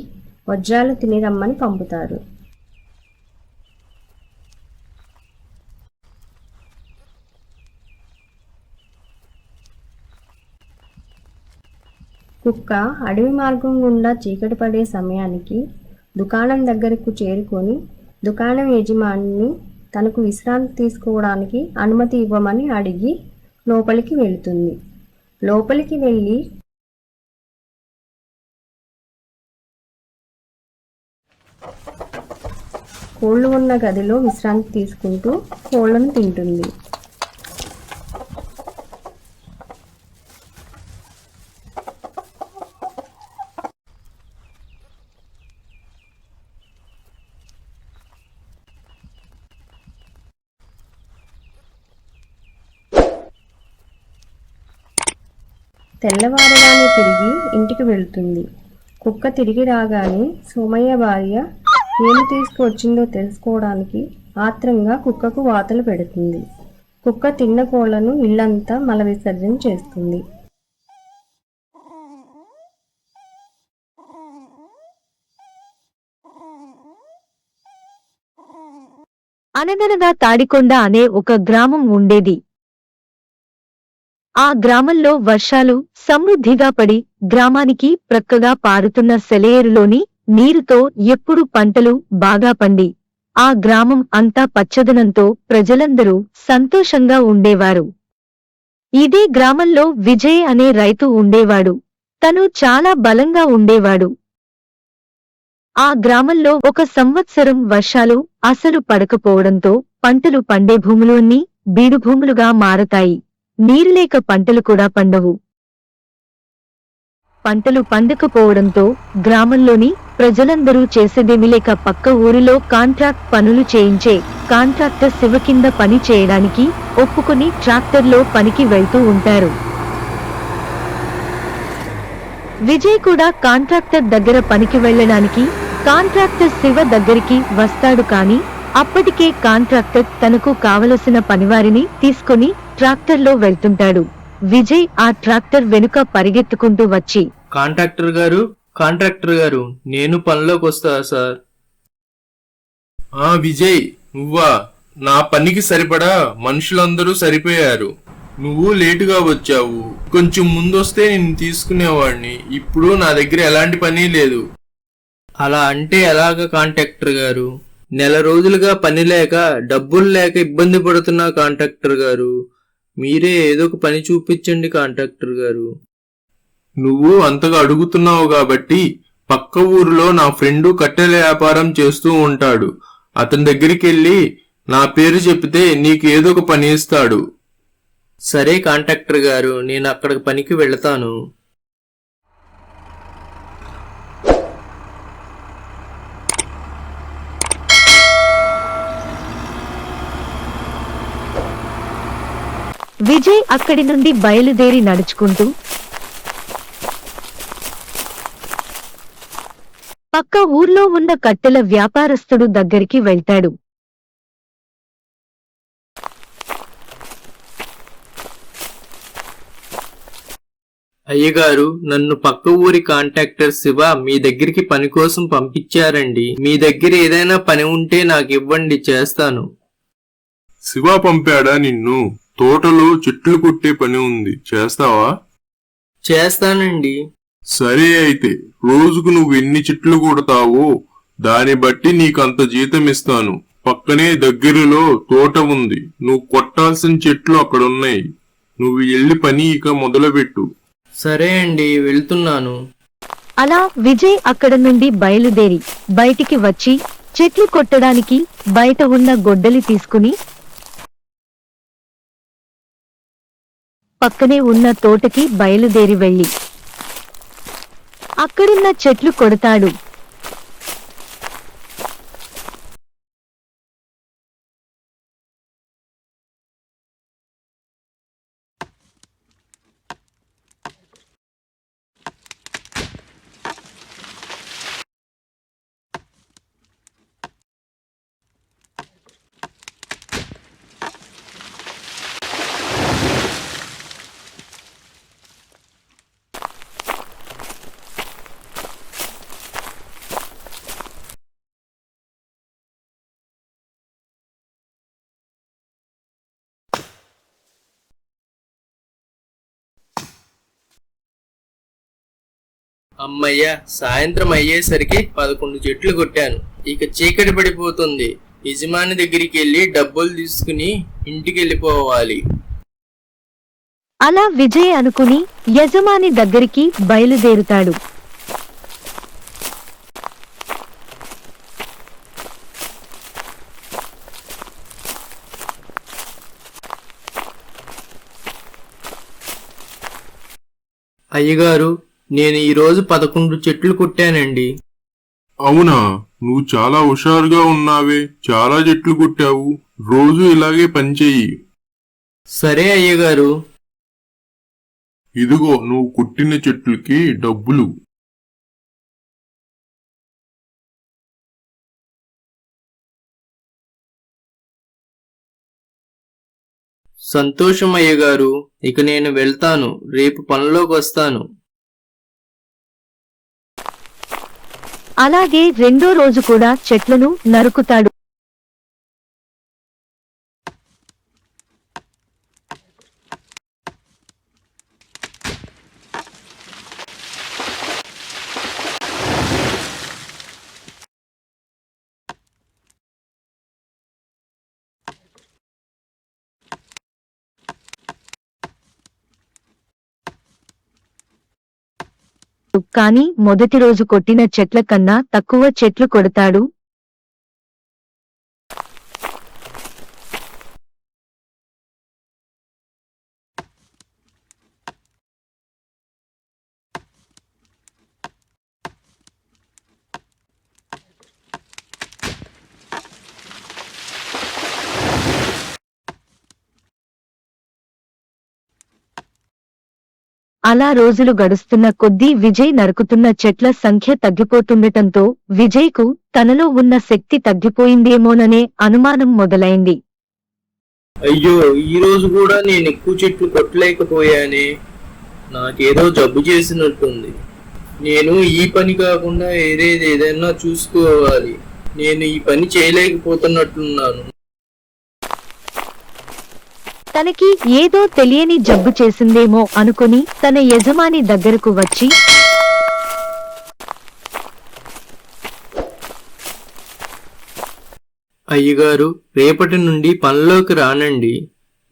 వజ్రాలు తినిరమ్మని పంపుతారు. కుక్క అడవి మార్గం గుండా చీకటి పడే సమయానికి దుకాణం దగ్గరకు చేరుకొని దుకాణం యజమానిని తనకు విశ్రాంతి తీసుకోవడానికి అనుమతి ఇవ్వమని అడిగి లోపలికి వెళుతుంది. లోపలికి వెళ్ళి కోళ్ళు ఉన్న గదిలో విశ్రాంతి తీసుకుంటూ కోళ్లను తింటుంది. తెల్లవారగానే తిరిగి ఇంటికి వెళ్తుంది. కుక్క తిరిగి రాగానే సోమయ్య భార్య ఏమి తీసుకువచ్చిందో తెలుసుకోవడానికి ఆత్రంగా కుక్కకు వాతలు పెడుతుంది. కుక్క తిన్న కోళ్లను ఇల్లంతా మల విసర్జన చేస్తుంది. అనగనగా తాడికొండ అనే ఒక గ్రామం ఉండేది. ఆ గ్రామంలో వర్షాలు సమృద్ధిగా పడి గ్రామానికి ప్రక్కగా పారుతున్న సెలయేరులోని నీరుతో ఎప్పుడు పంటలు బాగా పండి ఆ గ్రామం అంతా పచ్చదనంతో ప్రజలందరూ సంతోషంగా ఉండేవారు. ఇదే గ్రామంలో విజయ్ అనే రైతు ఉండేవాడు. తను చాలా బలంగా ఉండేవాడు. ఆ గ్రామంలో ఒక సంవత్సరం వర్షాలు అసలు పడకపోవడంతో పంటలు పండే భూములు అన్నీ బీడు భూములుగా మారతాయి. నీరులేక పంటలు కూడా పండవు. పంటలు పండకపోవడంతో గ్రామంలోని ప్రజలందరూ చేసేదేమీ లేక పక్క ఊరిలో కాంట్రాక్ట్ పనులు చేయించే కాంట్రాక్టర్ శివ కింద పని చేయడానికి ఒప్పుకొని ట్రాక్టర్లో పనికి వెళ్తూ ఉంటారు. విజయ్ కూడా కాంట్రాక్టర్ దగ్గర పనికి వెళ్ళడానికి కాంట్రాక్టర్ శివ దగ్గరికి వస్తాడు. కాని అప్పటికే కాంట్రాక్టర్ తనకు కావలసిన పనివారిని తీసుకుని ట్రాక్టర్లో వెళ్తుంటాడు. విజయ్ ఆ ట్రాక్టర్ వెనుక పరిగెత్తుకుంటూ వచ్చి, కాంట్రాక్టర్ గారు నేను పనిలోకి వస్తా సార్. విజయ్, నువ్వా? నా పనికి సరిపడా మనుషులందరూ సరిపోయారు. నువ్వు లేటుగా వచ్చావు. కొంచెం ముందొస్తే నేను తీసుకునేవాడిని. ఇప్పుడు నా దగ్గర ఎలాంటి పని లేదు. అలా అంటే ఎలాగ కాంట్రాక్టర్ గారు? నెల రోజులుగా పని లేక డబ్బులు లేక ఇబ్బంది పడుతున్నా కాంట్రాక్టర్ గారు. మీరే ఏదో ఒక పని చూపించండి కాంట్రాక్టర్ గారు. నువ్వు అంతగా అడుగుతున్నావు కాబట్టి పక్క ఊరిలో నా ఫ్రెండు కట్టెల వ్యాపారం చేస్తూ ఉంటాడు. అతని దగ్గరికి వెళ్ళి నా పేరు చెప్తే నీకు ఏదో ఒక పని ఇస్తాడు. సరే కాంట్రాక్టర్ గారు, నేను అక్కడికి పనికి వెళతాను. విజయ్ అక్కడి నుండి బయలుదేరి నడుచుకుంటూ పక్క ఊర్లో ఉన్న కట్టెల వ్యాపారస్తుడు దగ్గరికి వెళ్తాడు. అయ్యగారు, నన్ను పక్క ఊరి కాంట్రాక్టర్ శివ మీ దగ్గరికి పని కోసం పంపించారండి. మీ దగ్గర ఏదైనా పని ఉంటే నాకు ఇవ్వండి, చేస్తాను. శివ పంపాడా నిన్ను? తోటలో చెట్లు కొట్టే పని ఉంది, చేస్తావా? చేస్తానండి. సరే అయితే రోజుకు నువ్వు ఎన్ని చెట్లు కొడతావో దాన్ని బట్టి నీకంత జీతం ఇస్తాను. పక్కనే దగ్గరలో తోట ఉంది, నువ్వు కొట్టాల్సిన చెట్లు అక్కడున్నాయి. నువ్వు వెళ్ళి పని ఇక మొదలుపెట్టు. సరే అండి, వెళ్తున్నాను. అలా విజయ్ అక్కడ నుండి బయలుదేరి బయటికి వచ్చి చెట్లు కొట్టడానికి బయట ఉన్న గొడ్డలి తీసుకుని పక్కనే ఉన్న తోటకి బయలుదేరి వెళ్లి అక్కడున్న చెట్లు కొడతాడు. అమ్మయ్య, సాయంత్రం అయ్యేసరికి 11 చెట్లు కొట్టాను. ఇక చీకటి పడిపోతుంది. యజమాని దగ్గరికి వెళ్ళి డబ్బులు తీసుకుని ఇంటికి వెళ్ళిపోవాలి. అలా విజయ్ అనుకుని యజమాని దగ్గరికి బయలుదేరుతాడు. అయ్యగారు, నేను ఈరోజు 11 చెట్లు కొట్టానండి. అవునా? నువ్వు చాలా హుషారుగా ఉన్నావే, చాలా చెట్లు కొట్టావు. రోజు ఇలాగే పనిచేయి. సరే అయ్యగారు. ఇదిగో నువ్వు కొట్టిన చెట్లకి డబ్బులు. సంతోషం అయ్యగారు, ఇక నేను వెళ్తాను. రేపు పనిలోకి వస్తాను. అలాగే రెండో రోజు కూడా చెట్లను నరుకుతాడు. కానీ మొదటి రోజు కొట్టిన చెట్ల కన్నా తక్కువ చెట్లు కొడతాడు. అలా రోజులు గడుస్తున్న కొద్దీ విజయ్ నరుకుతున్న చెట్ల సంఖ్య తగ్గిపోతుండటంతో విజయ్కు తనలో ఉన్న శక్తి తగ్గిపోయిందేమోననే అనుమానం మొదలైంది. అయ్యో, ఈ రోజు కూడా నేను ఎక్కువ చెట్లు కొట్టలేకపోయానే. నాకేదో జబ్బు చేసినట్టుంది. నేను ఈ పని కాకుండా ఏదైనా చూసుకోవాలి. నేను ఈ పని చేయలేకపోతున్నట్లున్నాను. తనకి ఏదో తెలియని జబ్బు చేసిందేమో అనుకుని తన యజమాని దగ్గరకు వచ్చి, అయ్యగారు, రేపటి నుండి పనిలోకి రానండి.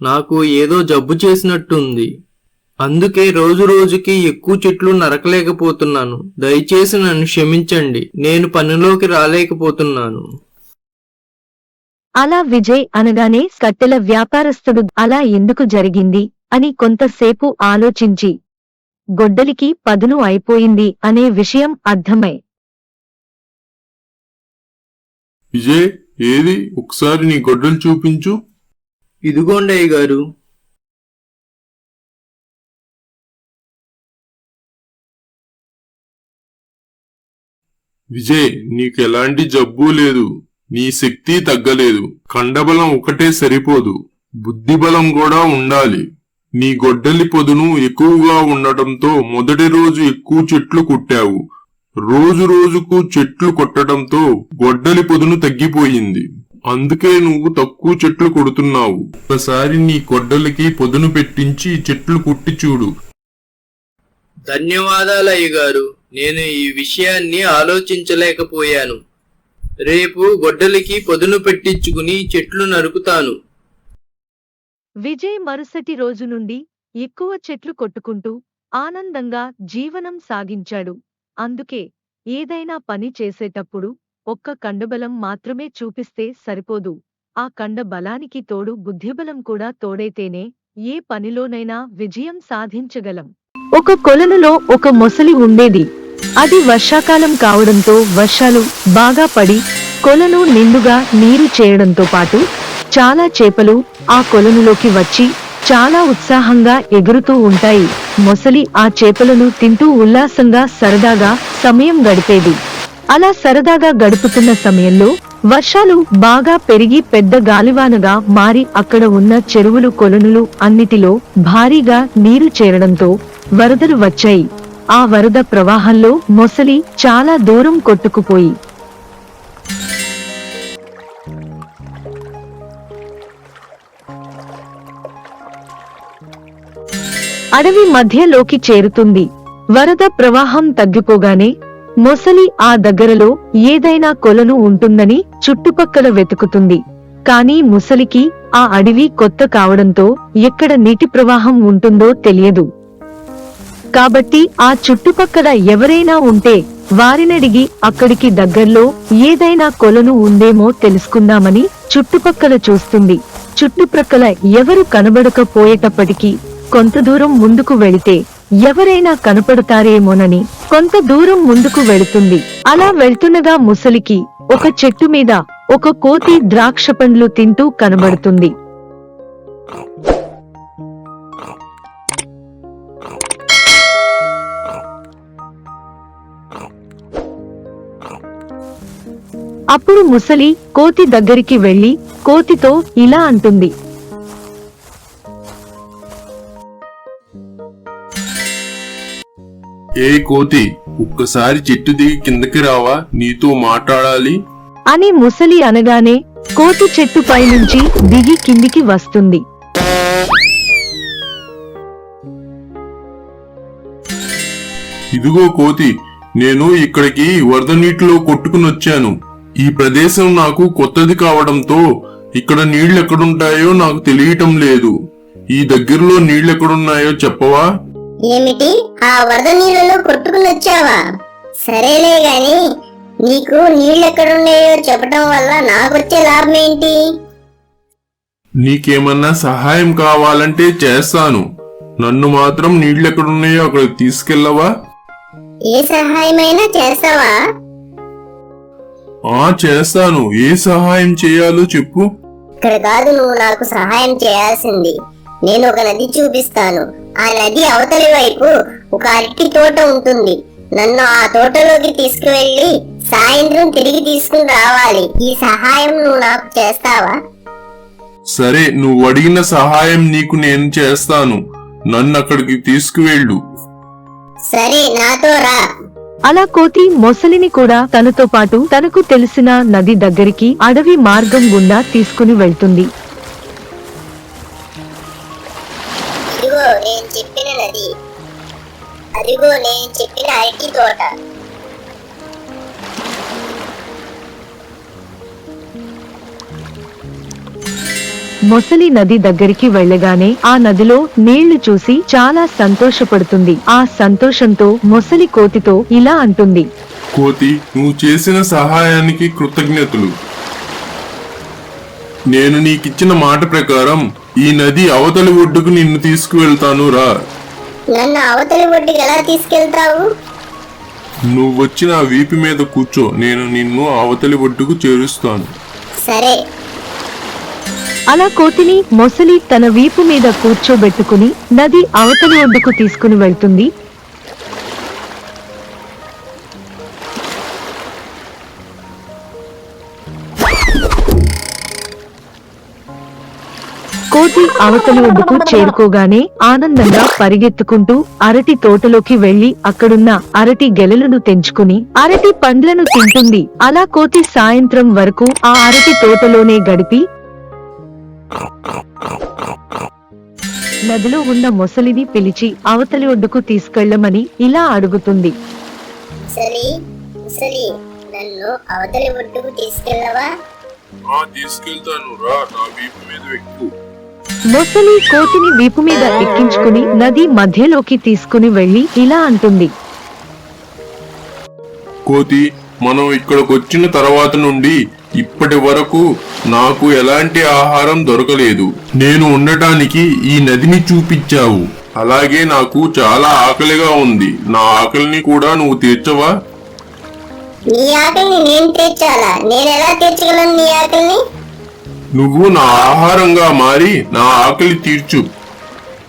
నాకు ఏదో జబ్బు చేసినట్టుంది. అందుకే రోజు రోజుకి ఎక్కువ చెట్లు నరకలేకపోతున్నాను. దయచేసి నన్ను క్షమించండి. నేను పనిలోకి రాలేకపోతున్నాను. అలా విజయ్ అనగానే కట్టెల వ్యాపారస్తుడు అలా ఎందుకు జరిగింది అని కొంతసేపు ఆలోచించి గొడ్డలికి పదును అయిపోయింది అనే విషయం అర్థమై విజయ్, ఏది ఒకసారి నీ గొడ్డలు చూపించు. ఇదిగోండి అయ్యగారు. విజయ్, నీకు ఎలాంటి జబ్బు లేదు, నీ శక్తి తగ్గలేదు. కండబలం ఒకటే సరిపోదు, బుద్ధిబలం కూడా ఉండాలి. నీ గొడ్డలి పొదును ఎక్కువగా ఉండటంతో మొదటి రోజు ఎక్కువ చెట్లు కొట్టావు. రోజు రోజుకు చెట్లు కొట్టడంతో గొడ్డలి పొదును తగ్గిపోయింది. అందుకే నువ్వు తక్కువ చెట్లు కొడుతున్నావు. ఒకసారి నీ గొడ్డలికి పొదును పెట్టించి చెట్లు కొట్టి చూడు. ధన్యవాదాలు అయ్యగారు. నేను ఈ విషయాన్ని ఆలోచించలేకపోయాను. రేపు గొడ్డలికి పొదును పెట్టించుకుని చెట్లు నరుకుతాను. విజయ్ మరుసటి రోజు నుండి ఎక్కువ చెట్లు కొట్టుకుంటూ ఆనందంగా జీవనం సాగించాడు. అందుకే ఏదైనా పని చేసేటప్పుడు ఒక్క కండబలం మాత్రమే చూపిస్తే సరిపోదు. ఆ కండబలానికి తోడు బుద్ధిబలం కూడా తోడైతేనే ఏ పనిలోనైనా విజయం సాధించగలం. ఒక కొలనులో ఒక మొసలి ఉండేది. అది వర్షాకాలం కావడంతో వర్షాలు బాగా పడి కొలను నిండుగా నీరు చేరడంతో పాటు చాలా చేపలు ఆ కొలనులోకి వచ్చి చాలా ఉత్సాహంగా ఎగురుతూ ఉంటాయి. మొసలి ఆ చేపలను తింటూ ఉల్లాసంగా సరదాగా సమయం గడిపేది. అలా సరదాగా గడుపుతున్న సమయంలో వర్షాలు బాగా పెరిగి పెద్ద గాలివానగా మారి అక్కడ ఉన్న చెరువులు కొలనులు అన్నిటిలో భారీగా నీరు చేరడంతో వరదలు వచ్చాయి. ఆ వరద ప్రవాహంలో మొసలి చాలా దూరం కొట్టుకుపోయి అడవి మధ్యలోకి చేరుతుంది. వరద ప్రవాహం తగ్గిపోగానే మొసలి ఆ దగ్గరలో ఏదైనా కొలను ఉంటుందని చుట్టుపక్కల వెతుకుతుంది. కానీ ముసలికి ఆ అడవి కొత్త కావడంతో ఎక్కడ నీటి ప్రవాహం ఉంటుందో తెలియదు. కాబట్టి ఆ చుట్టుపక్కల ఎవరైనా ఉంటే వారినడిగి అక్కడికి దగ్గర్లో ఏదైనా కొలను ఉందేమో తెలుసుకుందామని చుట్టుపక్కల చూస్తుంది. చుట్టుప్రక్కల ఎవరు కనబడకపోయేటప్పటికీ కొంత దూరం ముందుకు వెళితే ఎవరైనా కనపడతారేమోనని కొంత దూరం ముందుకు వెళుతుంది. అలా వెళ్తుండగా ముసలికి ఒక చెట్టు మీద ఒక కోతి ద్రాక్ష పండ్లు తింటూ కనబడుతుంది. అప్పుడు ముసలి కోతి దగ్గరికి వెళ్లి కోతితో ఇలా అంటుంది. ఏ కోతి, ఒక్కసారి చెట్టు దిగి కిందకి రావా, నీతో మాట్లాడాలి అని ముసలి అనగానే కోతి చెట్టు పైనుంచి దిగి కిందికి వస్తుంది. ఇదిగో కోతి, నేను ఇక్కడికి వరద నీటిలో కొట్టుకునొచ్చాను. ఈ ప్రదేశం నాకు కొత్తది కావడంతో ఇక్కడ నీళ్లెక్కడుంటాయో నాకు తెలియటం లేదు. ఈ దగ్గరలో నీళ్లెక్కడున్నాయో చెప్పవా? ఏమిటి, ఆ వరద నీళ్ళలో కొట్టుకుని వచ్చావా? సరేలే గాని నీకు నీళ్ళెక్కడున్నాయో చెప్పడం వల్ల నాకొచ్చే లాభం ఏంటి? నీకేమన్నా సహాయం కావాలంటే చేస్తాను. నన్ను మాత్రం నీళ్లెక్కడున్నాయో అక్కడికి తీసుకెళ్ళవా? ఏ సహాయమైనా చేస్తావా? చేస్తాను. ఏ సహాయం చేయాలో చెప్పు. ఇక్కడ కాదు నువ్వు నాకు సహాయం చేయాల్సింది. నేను ఒక నది చూపిస్తాను. ఆ నది అవతలి వైపు ఒక అరటి తోట ఉంటుంది. నన్ను ఆ తోటలోకి తీసుకువెళ్లి సాయంత్రం తిరిగి తీసుకుని రావాలి. ఈ సహాయం నువ్వు నాకు చేస్తావా? సరే, నువ్వు అడిగిన సహాయం నీకు నేను చేస్తాను. నన్ను అక్కడికి తీసుకువెళ్ళు. సరే, నాతో రా. అలా కోతి మొసలిని కూడా తనతో పాటు తనకు తెలిసిన నది దగ్గరికి అడవి మార్గం గుండా తీసుకుని వెళ్తుంది. ఇదిగో నేను చెప్పిన నది, అదిగో నేను చెప్పిన అరటి తోట. మొసలి నది దగ్గరికి వెళ్ళగానే ఆ నదిలో నీళ్లు చూసి చాలా సంతోషపడుతుంది. ఆ సంతోషంతో మొసలి కోతితో ఇలా అంటుంది. కోతి, నువ్వు చేసిన సహాయానికి కృతజ్ఞతలు. నేను నీకిచ్చిన మాట ప్రకారం ఈ నది అవతలి ఒడ్డుకు నిన్ను తీసుకువెళ్తాను రా. నన్ను అవతలి ఒడ్డుకి ఎలా తీసుకెళ్తావు? నువ్వొచ్చి నా వీపు మీద కూర్చో, నేను నిన్ను అవతలి ఒడ్డుకు చేరుస్తాను. సరే. అలా కోతిని మొసలి తన వీపు మీద కూర్చోబెట్టుకుని నది అవతలి ఒడ్డుకు తీసుకుని వెళ్తుంది. కోతి అవతలి ఒడ్డుకు చేరుకోగానే ఆనందంగా పరిగెత్తుకుంటూ అరటి తోటలోకి వెళ్లి అక్కడున్న అరటి గెలలను తెంచుకుని అరటి పండ్లను తింటుంది. అలా కోతి సాయంత్రం వరకు ఆ అరటి తోటలోనే గడిపి నదిలో ఉన్న మొసలిని పిలిచి అవతలి ఒడ్డుకు తీసుకెళ్లమని ఇలా అడుగుతుంది. నన్ను అవతలి ఒడ్డుకు తీసుకెళ్ళవా? తీసుకెళ్తాను రా, నా వీపు మీద ఎక్కు. మొసలి కోతిని వీపు మీద ఎక్కించుకుని నది మధ్యలోకి తీసుకుని వెళ్లి ఇలా అంటుంది. కోతి, మనం ఇక్కడికొచ్చిన తర్వాత నుండి ఇప్పటి వరకు నాకు ఎలాంటి ఆహారం దొరకలేదు. నేను ఉండటానికి ఈ నదిని చూపించావు. అలాగే నాకు చాలా ఆకలిగా ఉంది. నా ఆకలిని కూడా నువ్వు తీర్చవా? నీ ఆకలిని నేను తీర్చాలా? నేను ఎలా తీర్చగలను నీ ఆకలిని? నువ్వు నా ఆహారంగా మారి నా ఆకలి తీర్చు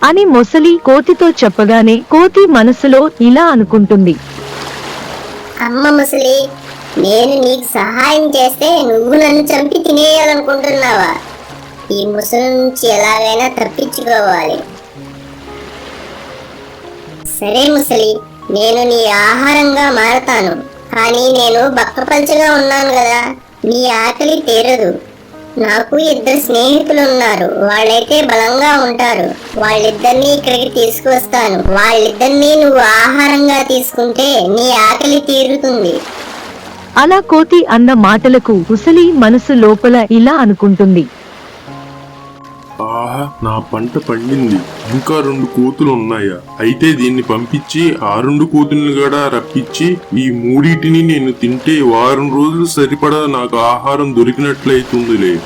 అని మొసలి కోతితో చెప్పగానే కోతి మనసులో ఇలా అనుకుంటుంది. అమ్మ ముసలి, నేను నీకు సహాయం చేస్తే నువ్వు నన్ను చంపి తినేయాలనుకుంటున్నావా? ఈ ముసలి నుంచి ఎలాగైనా తప్పించుకోవాలి. సరే ముసలి, నేను నీ ఆహారంగా మారతాను. కానీ నేను బక్కపల్చగా ఉన్నాను కదా, నీ ఆకలి తీరదు. నాకు 2 స్నేహితులు ఉన్నారు. వాళ్ళైతే బలంగా ఉంటారు. వాళ్ళిద్దరినీ ఇక్కడికి తీసుకువస్తాను. వాళ్ళిద్దరినీ నువ్వు ఆహారంగా తీసుకుంటే నీ ఆకలి తీరుతుంది. అలా కోతి అన్న మాటలకు ముసలి మనసు లోపల ఇలా అనుకుంటుంది. ఆహా, నా పంట పండింది. ఇంకా 2 కోతులు ఉన్నాయా? అయితే దీన్ని పంపించి ఆ 2 కోతుల్ని కూడా రప్పించి ఈ మూడింటిని నేను తింటే వారం రోజులు సరిపడా నాకు ఆహారం దొరికినట్లయితుందిలే.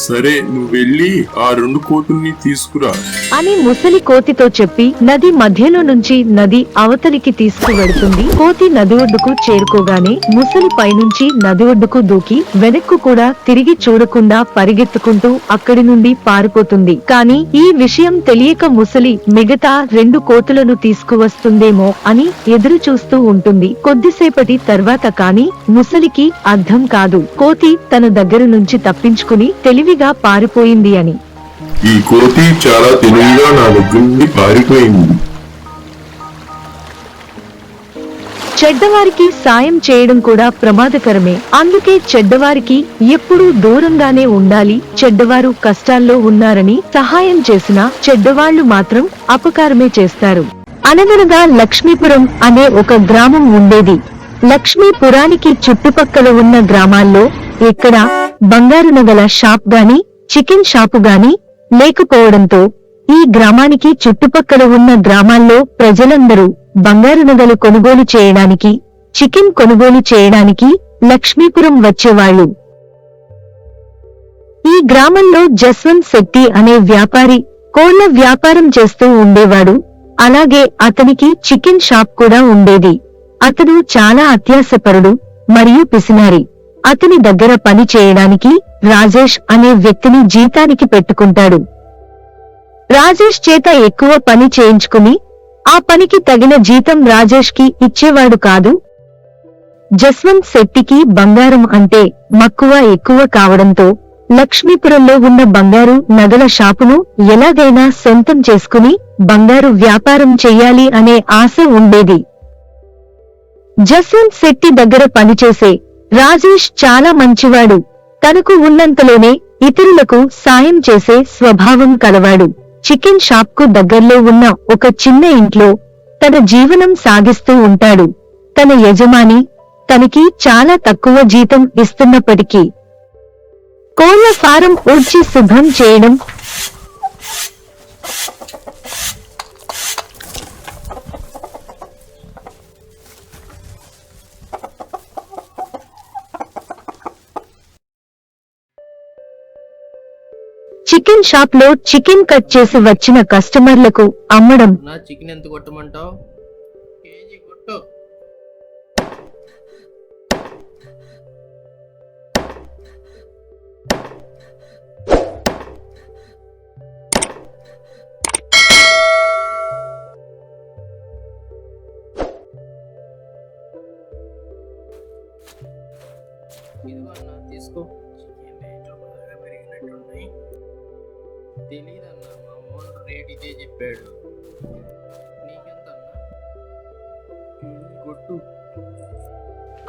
సరే, నువ్వు వెళ్ళి ఆ 2 కోతుల్ని తీసుకురా అని ముసలి కోతితో చెప్పి నది మధ్యలో నుంచి నది అవతలికి తీసుకువెడుతుంది. కోతి నది ఒడ్డుకు చేరుకోగానే ముసలి పైనుంచి నది ఒడ్డుకు దూకి వెనక్కు కూడా తిరిగి చూడకుండా పరిగెత్తుకుంటూ అక్కడి నుండి పారిపోతుంది. కాని ఈ విషయం తెలియక ముసలి మిగతా 2 కోతులను తీసుకువస్తుందేమో అని ఎదురు చూస్తూ ఉంటుంది. కొద్దిసేపటి తర్వాత కాని ముసలికి అర్థం కాదు కోతి తన దగ్గర నుంచి తప్పించుకుని తెలివిగా పారిపోయింది అని. ఈ కోతి చాలా తెలివిగా నా దగ్గర నుండి పారిపోయింది. చెడ్డవారికి సాయం చేయడం కూడా ప్రమాదకరమే. అందుకే చెడ్డవారికి ఎప్పుడూ దూరంగానే ఉండాలి. చెడ్డవారు కష్టాల్లో ఉన్నారని సహాయం చేసినా చెడ్డవాళ్లు మాత్రం అపకారమే చేస్తారు. అనగనగా లక్ష్మీపురం అనే ఒక గ్రామం ఉండేది. లక్ష్మీపురానికి చుట్టుపక్కల ఉన్న గ్రామాల్లో ఎక్కడ బంగారు నగల షాప్ గాని చికెన్ షాపు గాని లేకపోవడంతో ఈ గ్రామానికి చుట్టుపక్కల ఉన్న గ్రామాల్లో ప్రజలందరూ బంగారు నగలు కొనుగోలు చేయడానికి చికెన్ కొనుగోలు చేయడానికి లక్ష్మీపురం వచ్చేవాళ్లు. ఈ గ్రామంలో జస్వంత్ శెట్టి అనే వ్యాపారి కోళ్ల వ్యాపారం చేస్తూ ఉండేవాడు. అలాగే అతనికి చికెన్ షాప్ కూడా ఉండేది. అతడు చాలా అత్యాశపరుడు మరియు పిసినారి. అతని దగ్గర పని చేయడానికి రాజేష్ అనే వ్యక్తిని జీతానికి పెట్టుకుంటాడు. రాజేష్ చేత ఎక్కువ పని చేయించుకుని ఆ పనికి తగిన జీతం రాజేష్ కి ఇచ్చేవాడు కాదు. జస్వంత్ శెట్టికి బంగారం అంటే మక్కువ ఎక్కువ కావడంతో లక్ష్మీపురంలో ఉన్న బంగారు నగల షాపును ఎలాగైనా సొంతం చేసుకుని బంగారు వ్యాపారం చెయ్యాలి అనే ఆశ ఉండేది. జస్వంత్ శెట్టి దగ్గర పనిచేసే రాజేష్ చాలా మంచివాడు. తనకు ఉన్నంతలోనే ఇతరులకు సాయం చేసే స్వభావం కలవాడు. చికెన్ షాప్ కు దగ్గర్లో ఉన్న ఒక చిన్న ఇంట్లో తన జీవనం సాగిస్తూ ఉంటాడు. తన యజమాని తనకి చాలా తక్కువ జీతం ఇస్తున్నప్పటికీ కోళ్ల ఫారం ఊడ్చి శుభ్రం చేయడం, చికెన్ షాప్ లో చికెన్ కట్ చేసి వచ్చిన కస్టమర్లకు అమ్మడం. నా చికెన్ ఎంత కొట్టమంటావు? కేజీ కొట్టు. ఇదిగో అన్న, తీసుకో. చికెన్ రేట్లు బాగా పెరిగినట్టున్నాయి. తెలీదన్నా, మా ఓనర్ రేట్ ఇదే చెప్పాడు. నీకెంత అన్నా? కేజీ కొట్టు.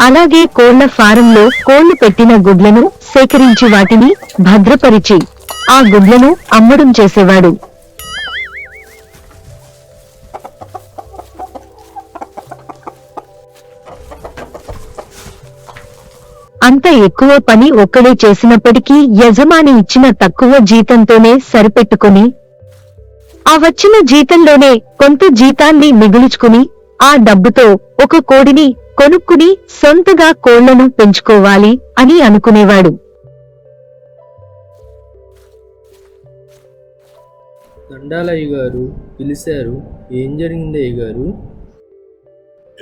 అలాగే కోళ్ల ఫారంలో కోళ్లు పెట్టిన గుడ్లను సేకరించి వాటిని భద్రపరిచి ఆ గుడ్లను అమ్మడం చేసేవాడు. అంత ఎక్కువ పని ఒక్కడే చేసినప్పటికీ యజమాని ఇచ్చిన తక్కువ జీతంతోనే సరిపెట్టుకుని ఆ వచ్చిన జీతంలోనే కొంత జీతాన్ని మిగుల్చుకుని ఆ డబ్బుతో ఒక కోడిని కొనుక్కుని సొంతగా కోళ్లను పెంచుకోవాలి అని అనుకునేవాడు. దండాలయ్య గారు పిలిచారు. ఏం జరిగింది అయ్య గారు?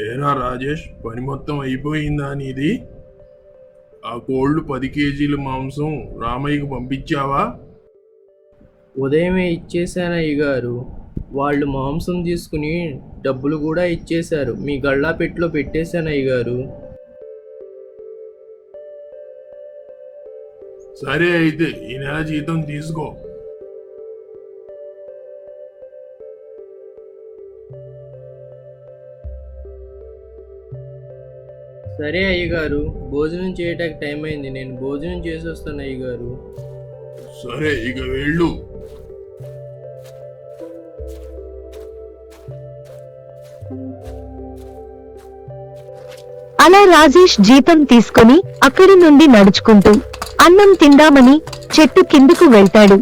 ఏరా రాజేష్, పని మొత్తం అయిపోయిందా నీది? ఆ కోళ్లు 10 కేజీల మాంసం రామయ్యకు పంపించావా? ఉదయమే ఇచ్చేశాను అయ్య గారు. వాళ్ళు మాంసం తీసుకుని డబ్బులు కూడా ఇచ్చేశారు. మీ గళ్ళా పెట్టిలో పెట్టేశాను అయ్య గారు. సరే అయితే ఈ నెల జీతం తీసుకో. సరే అయ్య గారు, భోజనం చేయటానికి టైం అయింది. నేను భోజనం చేసి వస్తాను అయ్య గారు. సరే ఇక వెళ్ళు. అలా రాజేష్ జీతం తీసుకొని అక్కడి నుండి నడుచుకుంటూ అన్నం తిందామని చెట్టు కిందకు వెళ్తాడు.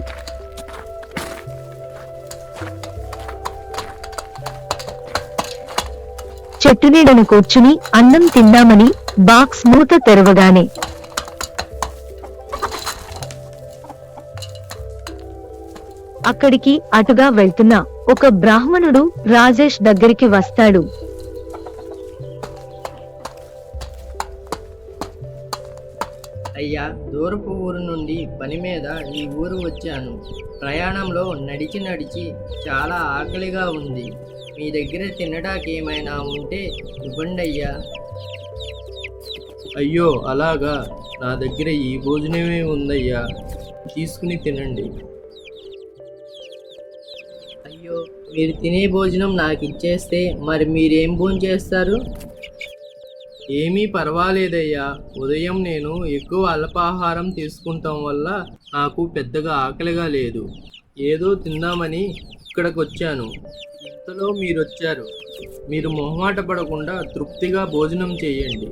చెట్టు నీడను కూర్చుని అన్నం తిందామని బాక్స్ మూత తెరవగానే అక్కడికి అటుగా వెళ్తున్న ఒక బ్రాహ్మణుడు రాజేష్ దగ్గరికి వస్తాడు. అయ్యా, దూరపు ఊరు నుండి పని మీద ఈ ఊరు వచ్చాను. ప్రయాణంలో నడిచి నడిచి చాలా ఆకలిగా ఉంది. మీ దగ్గర తినడానికి ఏమైనా ఉంటే ఇవ్వండి అయ్యా. అయ్యో అలాగా, నా దగ్గర ఈ భోజనమే ఉందయ్యా, తీసుకుని తినండి. అయ్యో, మీరు తినే భోజనం నాకు ఇచ్చేస్తే మరి మీరేం భోజనం చేస్తారు? ఏమీ పర్వాలేదయ్యా, ఉదయం నేను ఎక్కువ అల్పాహారం తీసుకుంటాం వల్ల నాకు పెద్దగా ఆకలిగా లేదు. ఏదో తిందామని ఇక్కడికి వచ్చాను. ఇంతలో మీరొచ్చారు. మీరు మొహమాట పడకుండా తృప్తిగా భోజనం చేయండి.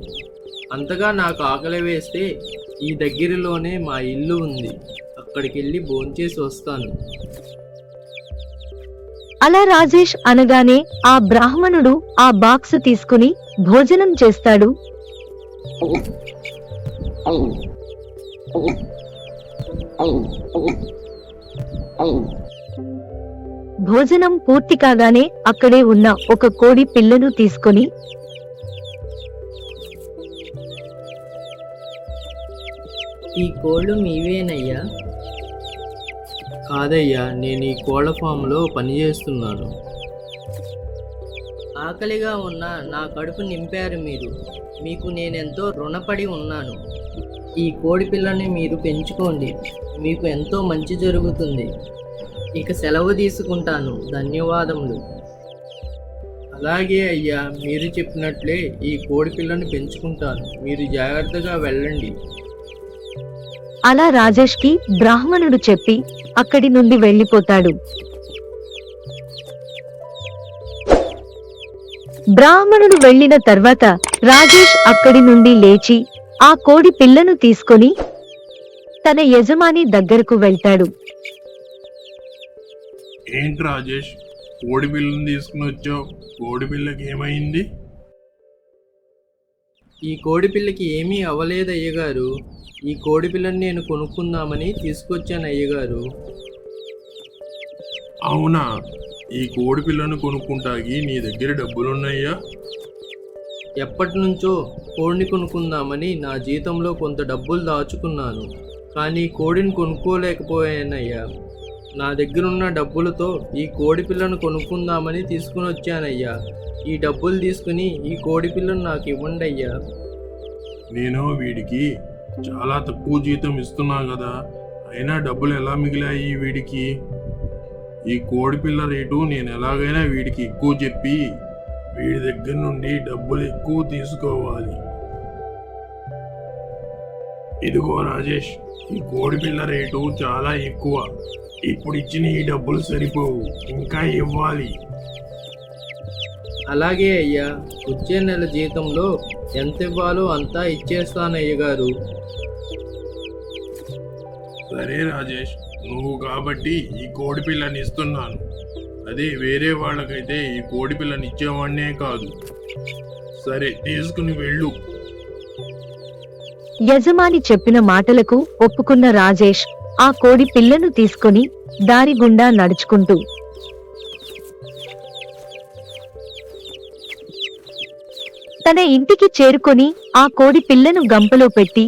అంతగా నాకు ఆకలి వేస్తే ఈ దగ్గరలోనే మా ఇల్లు ఉంది, అక్కడికి వెళ్ళి భోంచేసి వస్తాను. అలా రాజేష్ అనగానే ఆ బ్రాహ్మణుడు ఆ బాక్స్ తీసుకుని భోజనం చేస్తాడు. భోజనం పూర్తి కాగానే అక్కడే ఉన్న ఒక కోడి పిల్లను తీసుకొని ఈ కోళ్ళు మీవేనయ్యా? కాదయ్యా, నేను ఈ కోళ్ల ఫామ్లో పనిచేస్తున్నాను. ఆకలిగా ఉన్న నా కడుపు నింపారు మీరు. మీకు నేనెంతో రుణపడి ఉన్నాను. ఈ కోడి పిల్లని మీరు పెంచుకోండి, మీకు ఎంతో మంచి జరుగుతుంది. ఇక సెలవు తీసుకుంటాను. ధన్యవాదములు. అలాగే అయ్యా, మీరు చెప్పినట్లే ఈ కోడి పిల్లని పెంచుకుంటాను. మీరు జాగ్రత్తగా వెళ్ళండి. అలా రాజేష్ కి బ్రాహ్మణుడు చెప్పి అక్కడి నుండి వెళ్ళిపోతాడు. బ్రాహ్మణుడు వెళ్ళిన తర్వాత రాజేష్ అక్కడి నుండి లేచి ఆ కోడి పిల్లను తీసుకొని తన యజమాని దగ్గరకు వెళ్తాడు. ఏంటి రాజేష్, కోడి పిల్లని తీసుకుని వచ్చావు? కోడి పిల్లకి ఏమైంది? ఈ కోడి పిల్లకి ఏమీ అవ్వలేదు అయ్యగారు. ఈ కోడి పిల్లని నేను కొనుక్కుందామని తీసుకొచ్చాను అయ్యగారు. అవునా? ఈ కోడి పిల్లను కొనుక్కుంటాకి నీ దగ్గర డబ్బులున్నాయా? ఎప్పటి నుంచో కోడిని కొనుక్కుందామని నా జీతంలో కొంత డబ్బులు దాచుకున్నాను, కానీ కోడిని కొనుక్కోలేకపోయానయ్యా. నా దగ్గరున్న డబ్బులతో ఈ కోడి పిల్లను కొనుక్కుందామని తీసుకుని వచ్చానయ్యా. ఈ డబ్బులు తీసుకుని ఈ కోడి పిల్లను నాకు ఇవ్వండి అయ్యా. నేను వీడికి చాలా తక్కువ జీతం ఇస్తున్నా కదా, అయినా డబ్బులు ఎలా మిగిలాయి వీడికి? ఈ కోడి పిల్ల రేటు నేను ఎలాగైనా వీడికి ఎక్కువ చెప్పి వీడి దగ్గర నుండి డబ్బులు ఎక్కువ తీసుకోవాలి. ఇదిగో రాజేష్, ఈ కోడి పిల్ల రేటు చాలా ఎక్కువ. ఇప్పుడు ఇచ్చిన ఈ డబ్బులు సరిపోవు, ఇంకా ఇవ్వాలి. అలాగే అయ్యా, వచ్చే నెల జీతంలో ఎంత ఇవ్వాలో అంతా ఇచ్చేస్తాను అయ్యగారు. సరే రాజేష్, నువ్వు కాబట్టి ఈ కోడి పిల్లని ఇస్తున్నాను. అదే వేరే వాళ్ళకైతే ఈ కోడి పిల్లని ఇచ్చేవాడినే కాదు. సరే, తీసుకుని వెళ్ళు. యజమాని చెప్పిన మాటలకు ఒప్పుకున్న రాజేష్ ఆ కోడి పిల్లను తీసుకొని దారి గుండా నడుచుకుంటూ తన ఇంటికి చేరుకొని ఆ కోడి పిల్లను గంపలో పెట్టి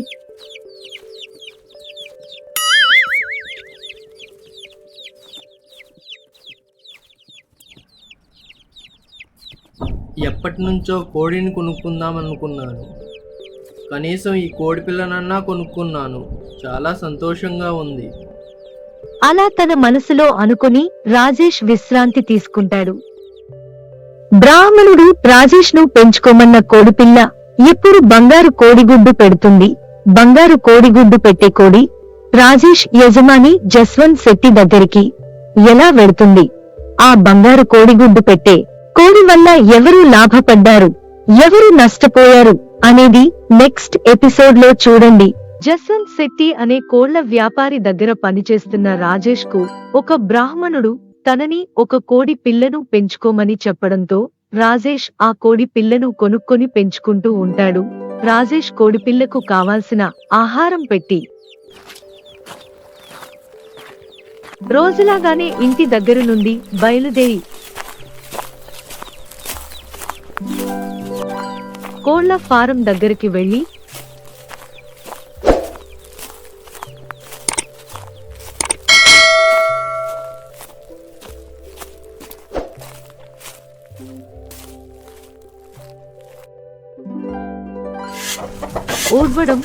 ఎప్పటి నుంచో కోడిని కొనుక్కుందాం అనుకున్నాను, కనీసం ఈ కోడి పిల్లనన్నా కొనుక్కున్నాను. చాలా సంతోషంగా ఉంది. అలా తన మనసులో అనుకుని రాజేష్ విశ్రాంతి తీసుకుంటాడు. బ్రాహ్మణుడు రాజేష్ ను పెంచుకోమన్న కోడిపిల్ల ఎప్పుడు బంగారు కోడిగుడ్డు పెడుతుంది. బంగారు కోడిగుడ్డు పెట్టే కోడి రాజేష్ యజమాని జస్వంత్ శెట్టి దగ్గరికి ఎలా వెడుతుంది? ఆ బంగారు కోడిగుడ్డు పెట్టే కోడి వల్ల ఎవరు లాభపడ్డారు, ఎవరు నష్టపోయారు అనేది నెక్స్ట్ ఎపిసోడ్ లో చూడండి. జస్వంత్ శెట్టి అనే కోళ్ల వ్యాపారి దగ్గర పనిచేస్తున్న రాజేష్ కు ఒక బ్రాహ్మణుడు తనని ఒక కోడి పిల్లను పెంచుకోమని చెప్పడంతో రాజేష్ ఆ కోడి పిల్లను కొనుక్కొని పెంచుకుంటూ ఉంటాడు. రాజేష్ కోడిపిల్లకు కావాల్సిన ఆహారం పెట్టి రోజులాగానే ఇంటి దగ్గర నుండి బయలుదేరి కోళ్ల ఫారం దగ్గరికి వెళ్లి ఊడ్వడం,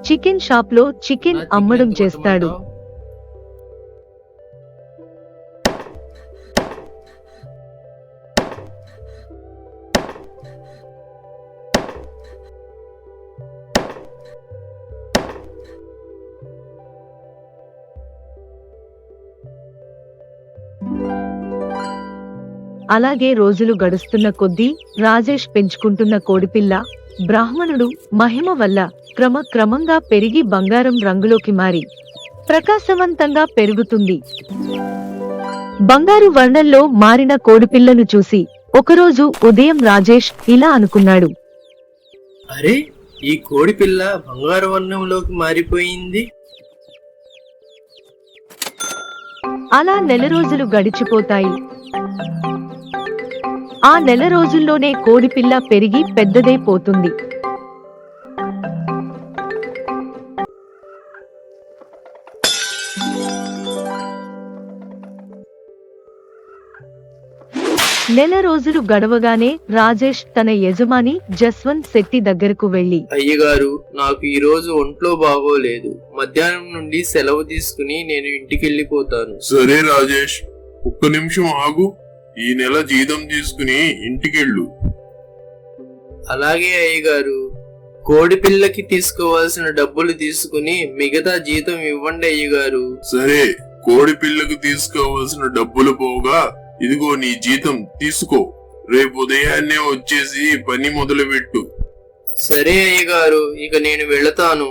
చికెన్ షాప్ లో చికెన్ అమ్మడం చేస్తాడు. అలాగే రోజులు గడుస్తున్న కొద్దీ రాజేష్ పెంచుకుంటున్న కోడిపిల్ల బ్రాహ్మణుడు మహిమ వల్ల క్రమంగా పెరిగి బంగారం రంగులోకి మారి ప్రకాశవంతంగా పెరుగుతుంది. బంగారు వర్ణంలో మారిన కోడిపిల్లను చూసి ఒకరోజు ఉదయం రాజేష్ ఇలా అనుకున్నాడు. అరే, ఈ కోడి పిల్ల బంగారు వర్ణంలోకి మారిపోయింది. అలా నెల రోజులు గడిచిపోతాయి. ఆ నెల రోజుల్లోనే కోడిపిల్ల పెరిగి పెద్దదైపోతుంది. నెల రోజులు గడవగానే రాజేష్ తన యజమాని జస్వంత్ శెట్టి దగ్గరకు వెళ్లి, అయ్యగారు, నాకు ఈ రోజు ఒంట్లో బాగోలేదు. మధ్యాహ్నం నుండి సెలవు తీసుకుని నేను ఇంటికెళ్ళిపోతాను. సరే రాజేష్, ఒక్క నిమిషం ఆగు. ఈ నెల జీతం తీసుకుని ఇంటికెళ్ళు. అలాగే అయ్యగారు. కోడి పిల్లకి తీసుకోవాల్సిన డబ్బులు తీసుకుని మిగతా జీతం ఇవ్వండి అయ్యగారు. సరే, కోడి పిల్లకు తీసుకోవాల్సిన డబ్బులు పోగా ఇదిగో నీ జీతం తీసుకో. రేపు ఉదయాన్నే వచ్చేసి పని మొదలు పెట్టు. సరే అయ్యగారు, ఇక నేను వెళతాను.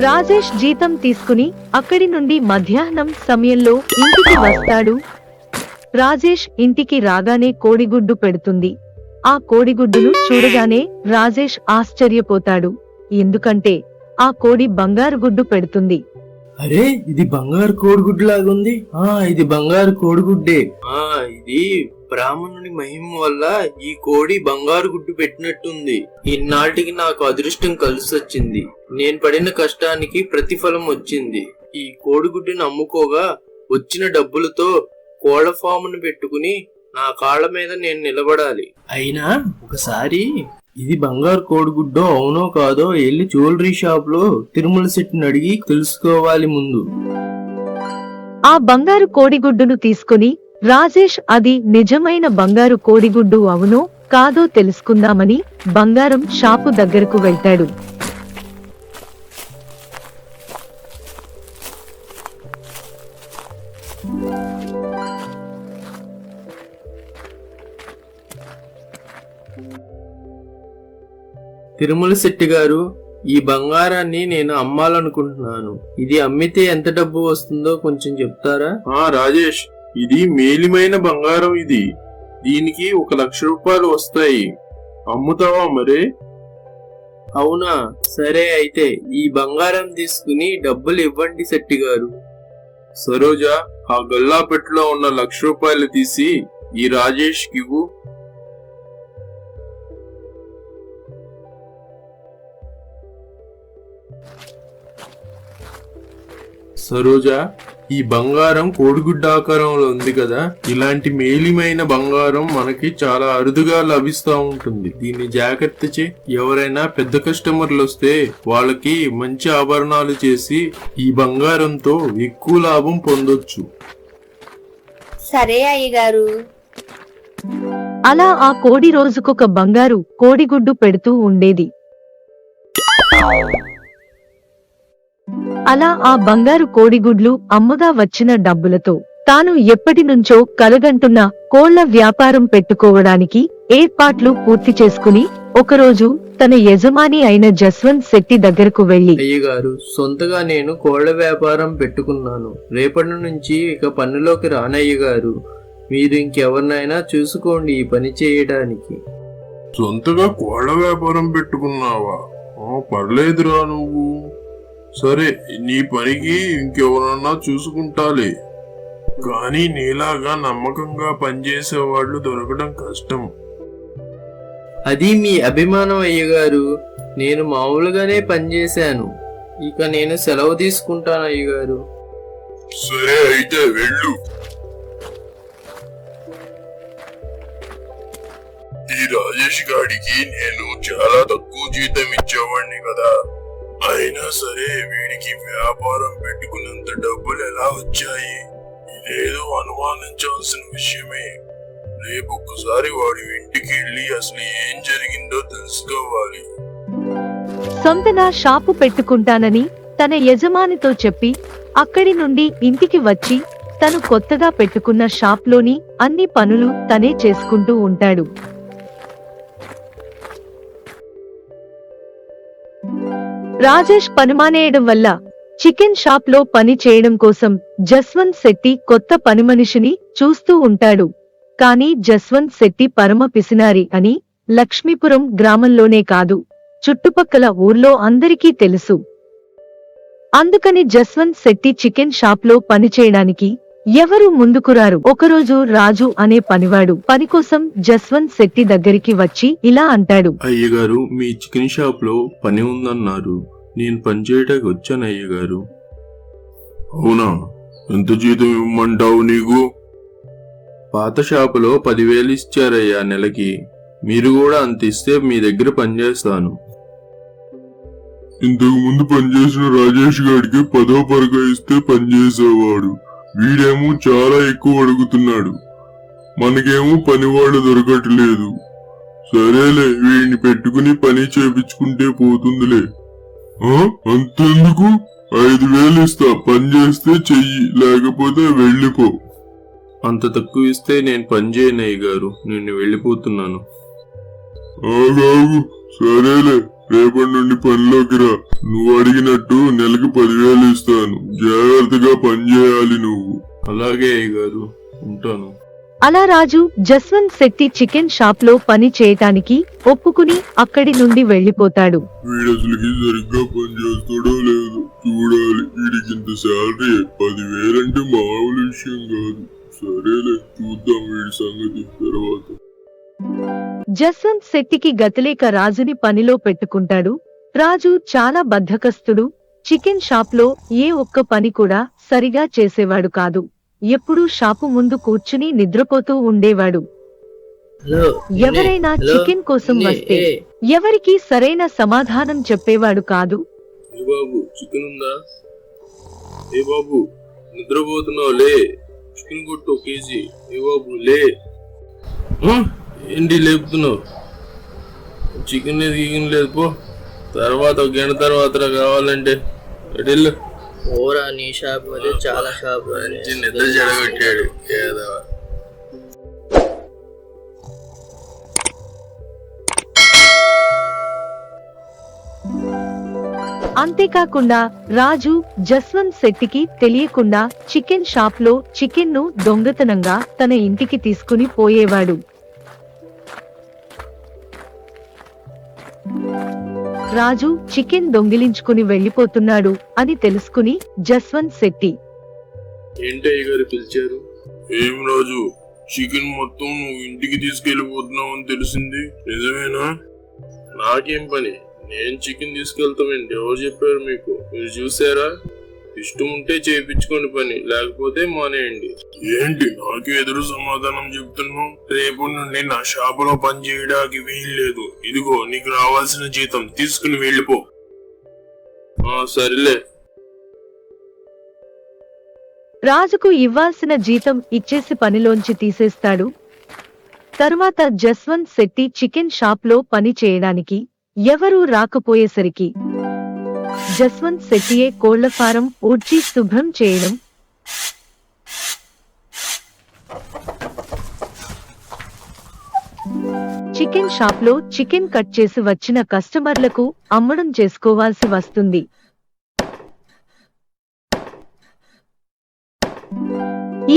రాజేష్ జీతం తీసుకుని అక్కడి నుండి మధ్యాహ్నం సమయంలో ఇంటికి వస్తాడు. రాజేష్ ఇంటికి రాగానే కోడిగుడ్డు పెడుతుంది. ఆ కోడిగుడ్డును చూడగానే రాజేష్ ఆశ్చర్యపోతాడు. ఎందుకంటే ఆ కోడి బంగారు గుడ్డు పెడుతుంది. అరే, ఇది బంగారు కోడిగుడ్డు లాగుంది. ఇది బంగారు కోడిగుడ్డే. ఇది బ్రాహ్మణుని మహిమ వల్ల ఈ కోడి బంగారు గుడ్డు పెట్టినట్టుంది. ఇన్నాటికి నాకు అదృష్టం కలిసొచ్చింది. నేను పడిన కష్టానికి ప్రతిఫలం వచ్చింది. ఈ కోడిగుడ్డుని అమ్ముకోగా వచ్చిన డబ్బులతో కోళ్ల ఫామును పెట్టుకుని నా కాళ్ళ మీద నేను నిలబడాలి. అయినా ఒకసారి ఇది బంగారు కోడిగుడ్డో అవునో కాదో వెళ్ళి జ్యువెలరీ షాప్ లో తిరుమల శెట్టిని అడిగి తెలుసుకోవాలి ముందు. ఆ బంగారు కోడిగుడ్డును తీసుకుని రాజేష్ అది నిజమైన బంగారు కోడిగుడ్డు అవునో కాదో తెలుసుకుందామని బంగారం షాపు దగ్గరకు వెళ్తాడు. తిరుమల శెట్టి గారు, ఈ బంగారాన్ని నేను అమ్మాలనుకుంటున్నాను. ఇది అమ్మితే ఎంత డబ్బు వస్తుందో కొంచెం చెప్తారా? రాజేష్, ఇది మేలిమైన బంగారం. దీనికి 1,00,000 రూపాయలు వస్తాయి. అమ్ముతావా మరే? అవునా, సరే అయితే ఈ బంగారం తీసుకుని డబ్బులు ఇవ్వండి శెట్టి గారు. సరోజ, ఆ గల్లాపెట్టులో ఉన్న 1,00,000 రూపాయలు తీసి ఈ రాజేష్ కివ్వు. సరోజ, ఈ బంగారం కోడిగుడ్డ ఆకారంలో ఉంది కదా, ఇలాంటి మేలిమైన బంగారం మనకి చాలా అరుదుగా లభిస్తూ ఉంటుంది. దీన్ని జాగ్రత్త చే. ఎవరైనా పెద్ద కస్టమర్లు వస్తే వాళ్ళకి మంచి ఆభరణాలు చేసి ఈ బంగారంతో ఎక్కువ లాభం పొందొచ్చు. సరే అయ్యగారు. అలా ఆ కోడి రోజుకొక బంగారు కోడిగుడ్డు పెడుతూ ఉండేది. అలా ఆ బంగారు కోడిగుడ్లు అమ్మగా వచ్చిన డబ్బులతో తాను ఎప్పటినుంచో కలగంటున్న కోళ్ల వ్యాపారం పెట్టుకోవడానికి ఏర్పాట్లు పూర్తి చేసుకుని ఒకరోజు తన యజమాని అయిన జస్వంత్ శెట్టి దగ్గరకు వెళ్లి, అయ్యగారు, సొంతగా నేను కోళ్ల వ్యాపారం పెట్టుకున్నాను. రేపటి నుంచి ఇక పనిలోకి రానయ్యగారు. మీరు ఇంకెవరినైనా చూసుకోండి ఈ పని చేయడానికి. సొంతగా కోళ్ల వ్యాపారం పెట్టుకున్నావా? పర్లేదురా నువ్వు. సరే, నీ పనికి ఇంకెవరన్నా చూసుకుంటాలే. కానీ నీలాగా నమ్మకంగా పనిచేసే వాళ్ళు దొరకడం కష్టం. అది మీ అభిమానం అయ్యగారు. నేను మామూలుగానే పనిచేశాను. ఇక నేను సెలవు తీసుకుంటాను అయ్యగారు. సరే అయితే వెళ్ళు. ఈ రాజేష్ గాడికి నేను చాలా తక్కువ జీతం ఇచ్చేవాడిని కదా. అయినా సరే వీడికి వ్యాపారం పెట్టుకున్నంత డబ్బులు ఎలా వచ్చాయి? ఇదేదో అనుమానించాల్సిన విషయమే. రేపు ఒక్కసారి వాడి ఇంటికి వెళ్ళి అసలు ఏం జరిగిందో తెలుసుకోవాలి. సొంతగా షాపు పెట్టుకుంటానని తన యజమానితో చెప్పి అక్కడి నుండి ఇంటికి వచ్చి తను కొత్తగా పెట్టుకున్న షాప్లోని అన్ని పనులు తనే చేసుకుంటూ ఉంటాడు. రాజేష్ పనిమానేయడం వల్ల చికెన్ షాప్ లో పని చేయడం కోసం జస్వంత్ శెట్టి కొత్త పనిమనిషిని చూస్తూ ఉంటాడు. కానీ జస్వంత్ శెట్టి పరమ పిసినారి అని లక్ష్మీపురం గ్రామంలోనే కాదు, చుట్టుపక్కల ఊర్లో అందరికీ తెలుసు. అందుకని జస్వంత్ శెట్టి చికెన్ షాప్ లో పనిచేయడానికి ఎవరూ ముందుకురారు. ఒకరోజు రాజు అనే పనివాడు పనికోసం జస్వంత్ శెట్టి దగ్గరికి వచ్చి ఇలా అంటాడు, అయ్యగారు, మీ చికెన్ షాప్ లో పని ఉందన్నారు. నేను పనిచేయటానికి వచ్చాను అయ్యగారు. అవునా? ఎంత జీతం ఇవ్వమంటావు నీకు? పాత షాపులో 10,000 ఇచ్చారయ్యా నెలకి. మీరు కూడా అంత ఇస్తే మీ దగ్గర పనిచేస్తాను. ఇంతకు ముందు పనిచేసిన రాజేష్ గారికి 10వ పరగా ఇస్తే పనిచేసేవాడు. వీడేమో చాలా ఎక్కువ అడుగుతున్నాడు. మనకేమో పనివాళ్ళు దొరకట్లేదు. సరేలే, వీడిని పెట్టుకుని పని చేపించుకుంటే పోతుందిలే. అంతెందుకు? 5,000 ఇస్తా, పని చేస్తే చెయ్యి, లేకపోతే వెళ్ళిపో. అంత తక్కువ ఇస్తే నేను పని చేయను అయ్యగారు. నేను వెళ్ళిపోతున్నాను. ఆగాగు. సరేలే, రేపటి నుండి పనిలోకి రా. నువ్వు అడిగినట్టు నెలకు 10,000 ఇస్తాను. జాగ్రత్తగా పని చేయాలి నువ్వు. అలాగే అయ్యగారు, ఉంటాను. అలా రాజు జస్వంత్ శెట్టి చికెన్ షాప్ లో పని చేయటానికి ఒప్పుకుని అక్కడి నుండి వెళ్లిపోతాడు. వీడసలుకి సరిగ్గా పని చేస్తాడో లేదో చూడాలి. వీడికి ఇంత శాలరీ 10,000 అంటే మామూలు విషయం కాదు. సరేలే, చూద్దాం వీడి సంగతి తర్వాత. జస్వంత్ శెట్టికి గతిలేక రాజుని పనిలో పెట్టుకుంటాడు. రాజు చాలా బద్ధకస్తుడు. చికెన్ షాప్ లో ఏ ఒక్క పని కూడా సరిగా చేసేవాడు కాదు. ఎప్పుడూ షాపు ముందు కూర్చుని నిద్రపోతూ ఉండేవాడు. హలో ఎవరైనా చికెన్ కోసం వస్తే ఎవరికీ సరైన సమాధానం చెప్పేవాడు కాదు. ఏ బాబు, చికెన్ ఉందా? ఏ బాబు, నిద్రపోతున్నావు? లే, చికెన్ కొట్టు కేజీ. ఏ బాబు లే. ఏంటి లేపుతున్నావు? చికెన్ లేదు, గీకెన్ లేదు. పో, తర్వాత ఒక గంట తర్వాత కావాలంటే అడిల్లు. ఓరా, నీ షాప్ అదే చాలా షాప్. నిద్ర చెడగొట్టాడు ఏదో. అంతేకాకుండా రాజు జస్వంత్ శెట్టికి తెలియకుండా చికెన్ షాప్ లో చికెన్ ను దొంగతనంగా తన ఇంటికి తీసుకుని పోయేవాడు. రాజు చికెన్ దొంగిలించుకుని వెళ్లిపోతున్నాడు అని తెలుసుకుని జస్వంత్ శెట్టి, ఏంటయ్య గారు పిలిచారు? ఏం రాజు, చికెన్ మొత్తం నువ్వు ఇంటికి తీసుకెళ్లిపోతున్నావు అని తెలిసింది, నిజమేనా? నాకేం పని, నేను చికెన్ తీసుకెళ్తామండి. ఎవరు చెప్పారు మీకు? మీరు చూసారా? ఇష్టం ఉంటే చేయించుకోండి పని, లేకపోతే మానేయండి. ఏంటి నాకు ఎదురు సమాధానం చెప్తున్నావు? రేపు నుండి నా షాపులో పని చేయడానికి వీల్లేదు. ఇదిగో నీకు రావాల్సిన జీతం, తీసుకుని వెళ్ళిపో. సరేలే. రాజుకు ఇవ్వాల్సిన జీతం ఇచ్చేసి పనిలోంచి తీసేస్తాడు. తరువాత జస్వంత్ శెట్టి చికెన్ షాప్ లో పని చేయడానికి ఎవరూ రాకపోయేసరికి జస్వంత్ శెట్టియే కోళ్ల ఫారం ఊడ్చి శుభ్రం చేయడం, చికెన్ షాప్ లో చికెన్ కట్ చేసి వచ్చిన కస్టమర్లకు అమ్మడం చేసుకోవాల్సి వస్తుంది.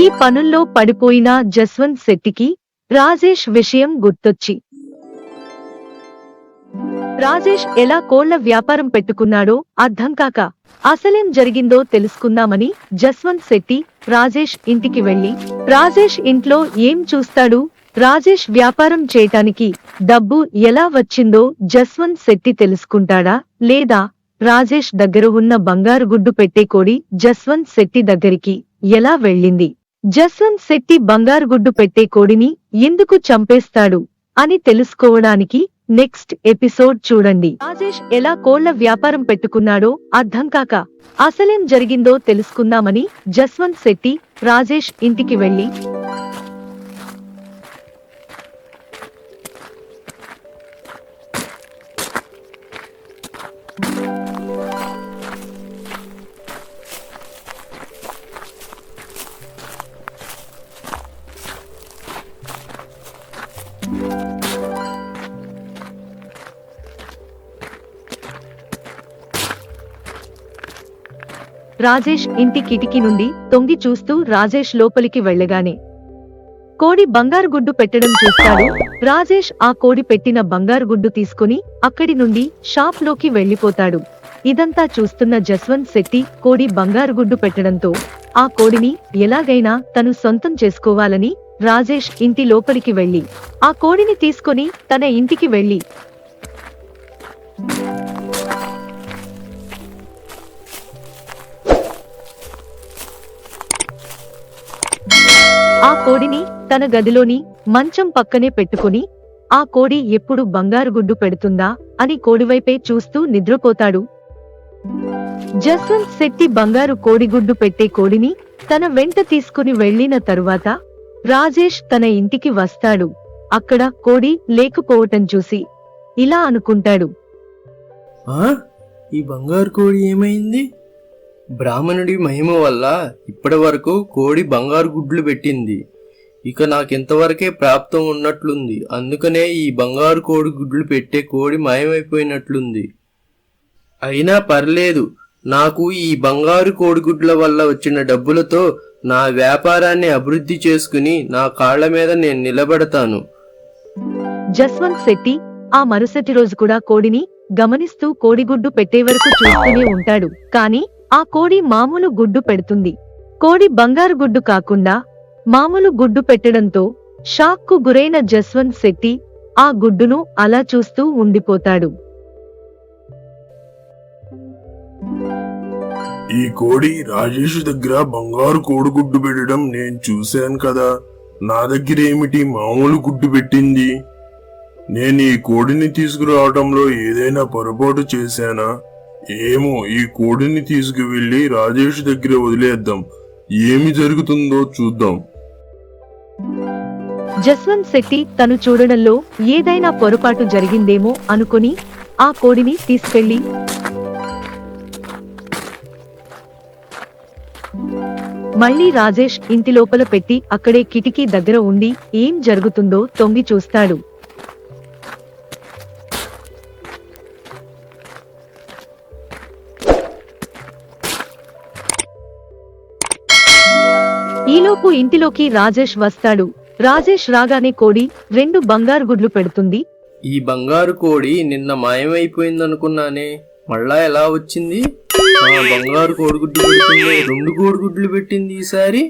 ఈ పనుల్లో పడిపోయిన జస్వంత్ శెట్టికి రాజేష్ విషయం గుర్తొచ్చి, రాజేష్ ఎలా కోళ్ల వ్యాపారం పెట్టుకున్నాడో అర్థం కాక అసలేం జరిగిందో తెలుసుకుందామని జస్వంత్ శెట్టి రాజేష్ ఇంటికి వెళ్లి, రాజేష్ ఇంట్లో ఏం చూస్తాడు? రాజేష్ వ్యాపారం చేయటానికి డబ్బు ఎలా వచ్చిందో జస్వంత్ శెట్టి తెలుసుకుంటాడా? లేదా రాజేష్ దగ్గర ఉన్న బంగారు గుడ్డు పెట్టే కోడి జస్వంత్ శెట్టి దగ్గరికి ఎలా వెళ్ళింది? జస్వంత్ శెట్టి బంగారు గుడ్డు పెట్టే కోడిని ఎందుకు చంపేస్తాడు అని తెలుసుకోవడానికి నెక్స్ట్ ఎపిసోడ్ చూడండి. రాజేష్ ఎలా కోళ్ల వ్యాపారం పెట్టుకున్నాడో అర్థం కాక అసలేం జరిగిందో తెలుసుకుందామని జస్వంత్ శెట్టి రాజేష్ ఇంటికి వెళ్లి, రాజేష్ ఇంటి కిటికీ నుండి తొంగి చూస్తూ రాజేష్ లోపలికి వెళ్లగానే కోడి బంగారు గుడ్డు పెట్టడం చూస్తాడు. రాజేష్ ఆ కోడి పెట్టిన బంగారు గుడ్డు తీసుకుని అక్కడి నుండి షాప్ లోకి వెళ్లిపోతాడు. ఇదంతా చూస్తున్న జస్వంత్ శెట్టి కోడి బంగారు గుడ్డు పెట్టడంతో ఆ కోడిని ఎలాగైనా తను సొంతం చేసుకోవాలని రాజేష్ ఇంటి లోపలికి వెళ్లి ఆ కోడిని తీసుకుని తన ఇంటికి వెళ్లి ఆ కోడిని తన గదిలోని మంచం పక్కనే పెట్టుకుని ఆ కోడి ఎప్పుడు బంగారు గుడ్డు పెడుతుందా అని కోడివైపే చూస్తూ నిద్రపోతాడు. జస్వంత్ శెట్టి బంగారు కోడిగుడ్డు పెట్టే కోడిని తన వెంట తీసుకుని వెళ్లిన తరువాత రాజేష్ తన ఇంటికి వస్తాడు. అక్కడ కోడి లేకపోవటం చూసి ఇలా అనుకుంటాడు, ఈ బంగారు కోడి ఏమైంది? బ్రాహ్మణుడి మహిమ వల్ల ఇప్పటి వరకు కోడి బంగారు గుడ్లు పెట్టింది. ఇక నాకింతవరకే ప్రాప్తం ఉన్నట్లుంది. అందుకనే ఈ బంగారు కోడి గుడ్లు పెట్టే కోడి మాయమైపోయినట్లుంది. అయినా పర్లేదు, నాకు ఈ బంగారు కోడిగుడ్ల వల్ల వచ్చిన డబ్బులతో నా వ్యాపారాన్ని అభివృద్ధి చేసుకుని నా కాళ్ల మీద నేను నిలబడతాను. జస్వంత్ శెట్టి ఆ మరుసటి రోజు కూడా కోడిని గమనిస్తూ కోడిగుడ్డు పెట్టే వరకు చూస్తూనే ఉంటాడు. కాని ఆ కోడి మామూలు గుడ్డు పెడుతుంది. కోడి బంగారు గుడ్డు కాకుండా మామూలు గుడ్డు పెట్టడంతో షాక్కు గురైన జస్వంత్ శెట్టి ఆ గుడ్డును అలా చూస్తూ ఉండిపోతాడు. ఈ కోడి రాజేష్ దగ్గర బంగారు కోడిగుడ్డు పెట్టడం నేను చూశాను కదా, నా దగ్గర ఏమిటి మామూలు గుడ్డు పెట్టింది? నేను ఈ కోడిని తీసుకురావడంలో ఏదైనా పొరపాటు చేశానా? ఏమో, ఈ కోడిని తీసుకువెళ్లి రాజేష్ దగ్గర వదిలేద్దాం, ఏమి జరుగుతుందో చూద్దాం. జస్వంత్ శెట్టి తను చూడడంలో ఏదైనా పొరపాటు జరిగిందేమో అనుకుని ఆ కోడిని తీసుకెళ్లి మళ్లీ రాజేష్ ఇంటి లోపల పెట్టి అక్కడే కిటికీ దగ్గర ఉండి ఏం జరుగుతుందో తొంగి చూస్తాడు. ఈలోపు ఇంటిలోకి రాజేష్ వస్తాడు. రాజేష్ రాగానే కోడి 2 బంగారు గుడ్లు పెడుతుంది. ఈ బంగారు కోడి నిన్న మాయమైపోయిందనుకున్నానే, మళ్ళా ఎలా వచ్చింది? ఆ బంగారు కోడిగుడ్డు పెడుతుంది, 2 కోడిగుడ్లు పెట్టింది ఈసారి.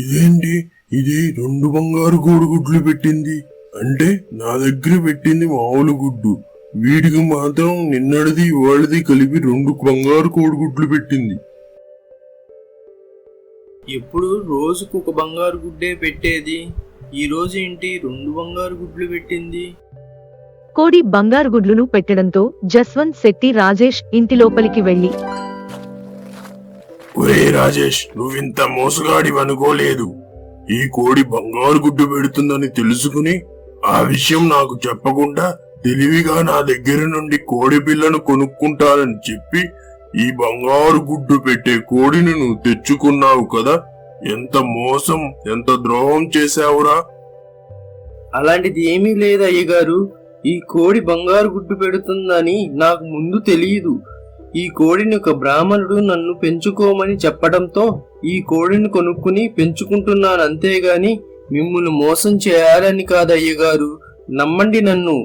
ఇదేంటి, ఇది 2 బంగారు కోడిగుడ్లు పెట్టింది అంటే నా దగ్గర పెట్టింది మామూలు గుడ్డు, వీడికి మాత్రం నిన్నటిది ఇవాళది కలిపి 2 బంగారు కోడిగుడ్లు పెట్టింది. ఎప్పుడు రోజుకు 1 బంగారు గుడ్డే పెట్టేది, ఈ రోజు ఏంటి 2 బంగారు గుడ్లు పెట్టింది? కోడి బంగారు గుడ్లును పెట్టడంతో జస్వంత్ శెట్టి రాజేష్ ఇంటి లోపలికి వెళ్లి, ఒరే రాజేష్, నువ్వింత మోసగాడివనుకోలేదు. ఈ కోడి బంగారు గుడ్డు పెడుతుందని తెలుసుకుని ఆ విషయం నాకు చెప్పకుండా తెలివిగా నా దగ్గర నుండి కోడి పిల్లను కొనుక్కుంటానని చెప్పి ఈ బంగారు గుడ్డు పెట్టే కోడిని నువ్వు తెచ్చుకున్నావు కదా. ఎంత మోసం, ఎంత ద్రోహం చేశావురా. అలాంటిది ఏమీ లేదు అయ్యగారు, ఈ కోడి బంగారు గుడ్డు పెడుతుందని నాకు ముందు తెలియదు. ఈ కోడిని ఒక బ్రాహ్మణుడు నన్ను పెంచుకోమని చెప్పడంతో ఈ కోడిని కొనుక్కుని పెంచుకుంటున్నాను, అంతేగాని మిమ్మల్ని మోసం చేయాలని కాదు అయ్యగారు, నమ్మండి నన్ను.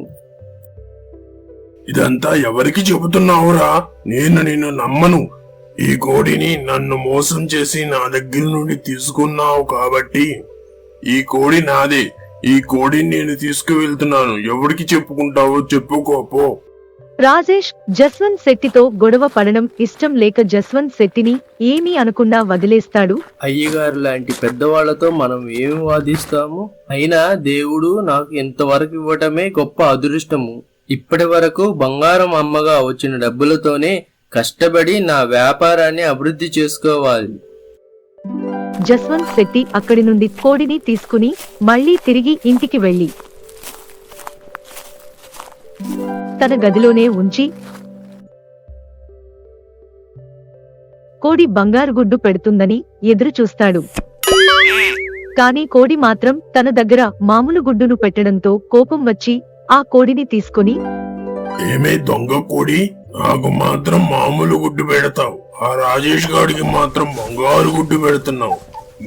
ఇదంతా ఎవరికి చెబుతున్నావురా? నేను నిన్ను నమ్మను. ఈ కోడిని నన్ను మోసం చేసి నా దగ్గర నుండి తీసుకున్నావు కాబట్టి ఈ కోడి నాదే. ఈ కోడిని నేను తీసుకువెళ్తున్నాను, ఎవరికి చెప్పుకుంటావో చెప్పుకోపో. రాజేష్ జస్వంత్ శెట్టితో గొడవ పడడం ఇష్టం లేక జస్వంత్ శెట్టిని ఏమీ అనకుండా వదిలేస్తాడు. అయ్యగారు లాంటి పెద్దవాళ్లతో మనం ఏమి వాదిస్తాము? అయినా దేవుడు నాకు ఎంతవరకు ఇవ్వటమే గొప్ప అదృష్టము. ఇప్పటి వరకు బంగారం అమ్మగా వచ్చిన డబ్బులతోనే కష్టపడి నా వ్యాపారాన్ని అభివృద్ధి చేసుకోవాలి. జస్వంత్ శెట్టి అక్కడి నుండి కోడిని తీసుకుని మళ్లీ తిరిగి ఇంటికి వెళ్లి తన గదిలోనే ఉంచి కోడి బంగారు గుడ్డు పెడుతుందని ఎదురు చూస్తాడు. కాని కోడి మాత్రం తన దగ్గర మామూలు గుడ్డును పెట్టడంతో కోపం వచ్చి ఆ కోడిని తీసుకుని, ఏమే దొంగ కోడి, నాకు మాత్రం మామూలు గుడ్డు పెడతావు, ఆ రాజేష్ గాడికి మాత్రం బంగారు గుడ్డు పెడుతున్నావు,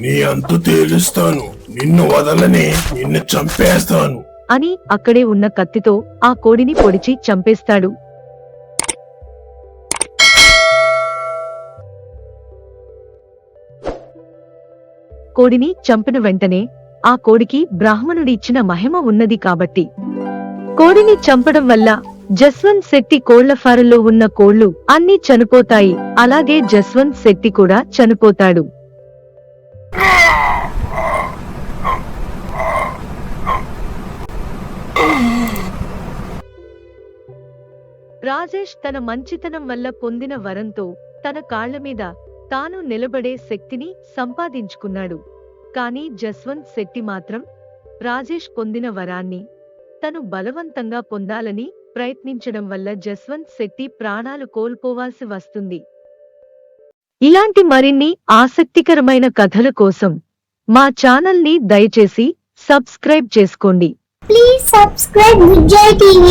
నీ అంతు తేలుస్తాను, నిన్ను వదలనే, నిన్ను చంపేస్తాను అని అక్కడే ఉన్న కత్తితో ఆ కోడిని పొడిచి చంపేస్తాడు. కోడిని చంపిన వెంటనే ఆ కోడికి బ్రాహ్మణుడి ఇచ్చిన మహిమ ఉన్నది కాబట్టి కోడిని చంపడం వల్ల జస్వంత్ శెట్టి కోళ్ల ఫారంలో ఉన్న కోళ్లు అన్నీ చనిపోతాయి. అలాగే జస్వంత్ శెట్టి కూడా చనిపోతాడు. రాజేష్ తన మంచితనం వల్ల పొందిన వరంతో తన కాళ్ల మీద తాను నిలబడే శక్తిని సంపాదించుకున్నాడు. కానీ జస్వంత్ శెట్టి మాత్రం రాజేష్ పొందిన వరాన్ని తను బలవంతంగా పొందాలని ప్రయత్నించడం వల్ల జస్వంత్ శెట్టి ప్రాణాలు కోల్పోవాల్సి వస్తుంది. ఇలాంటి మరిన్ని ఆసక్తికరమైన కథల కోసం మా ఛానల్ని దయచేసి సబ్స్క్రైబ్ చేసుకోండి. Please subscribe Vijay TV.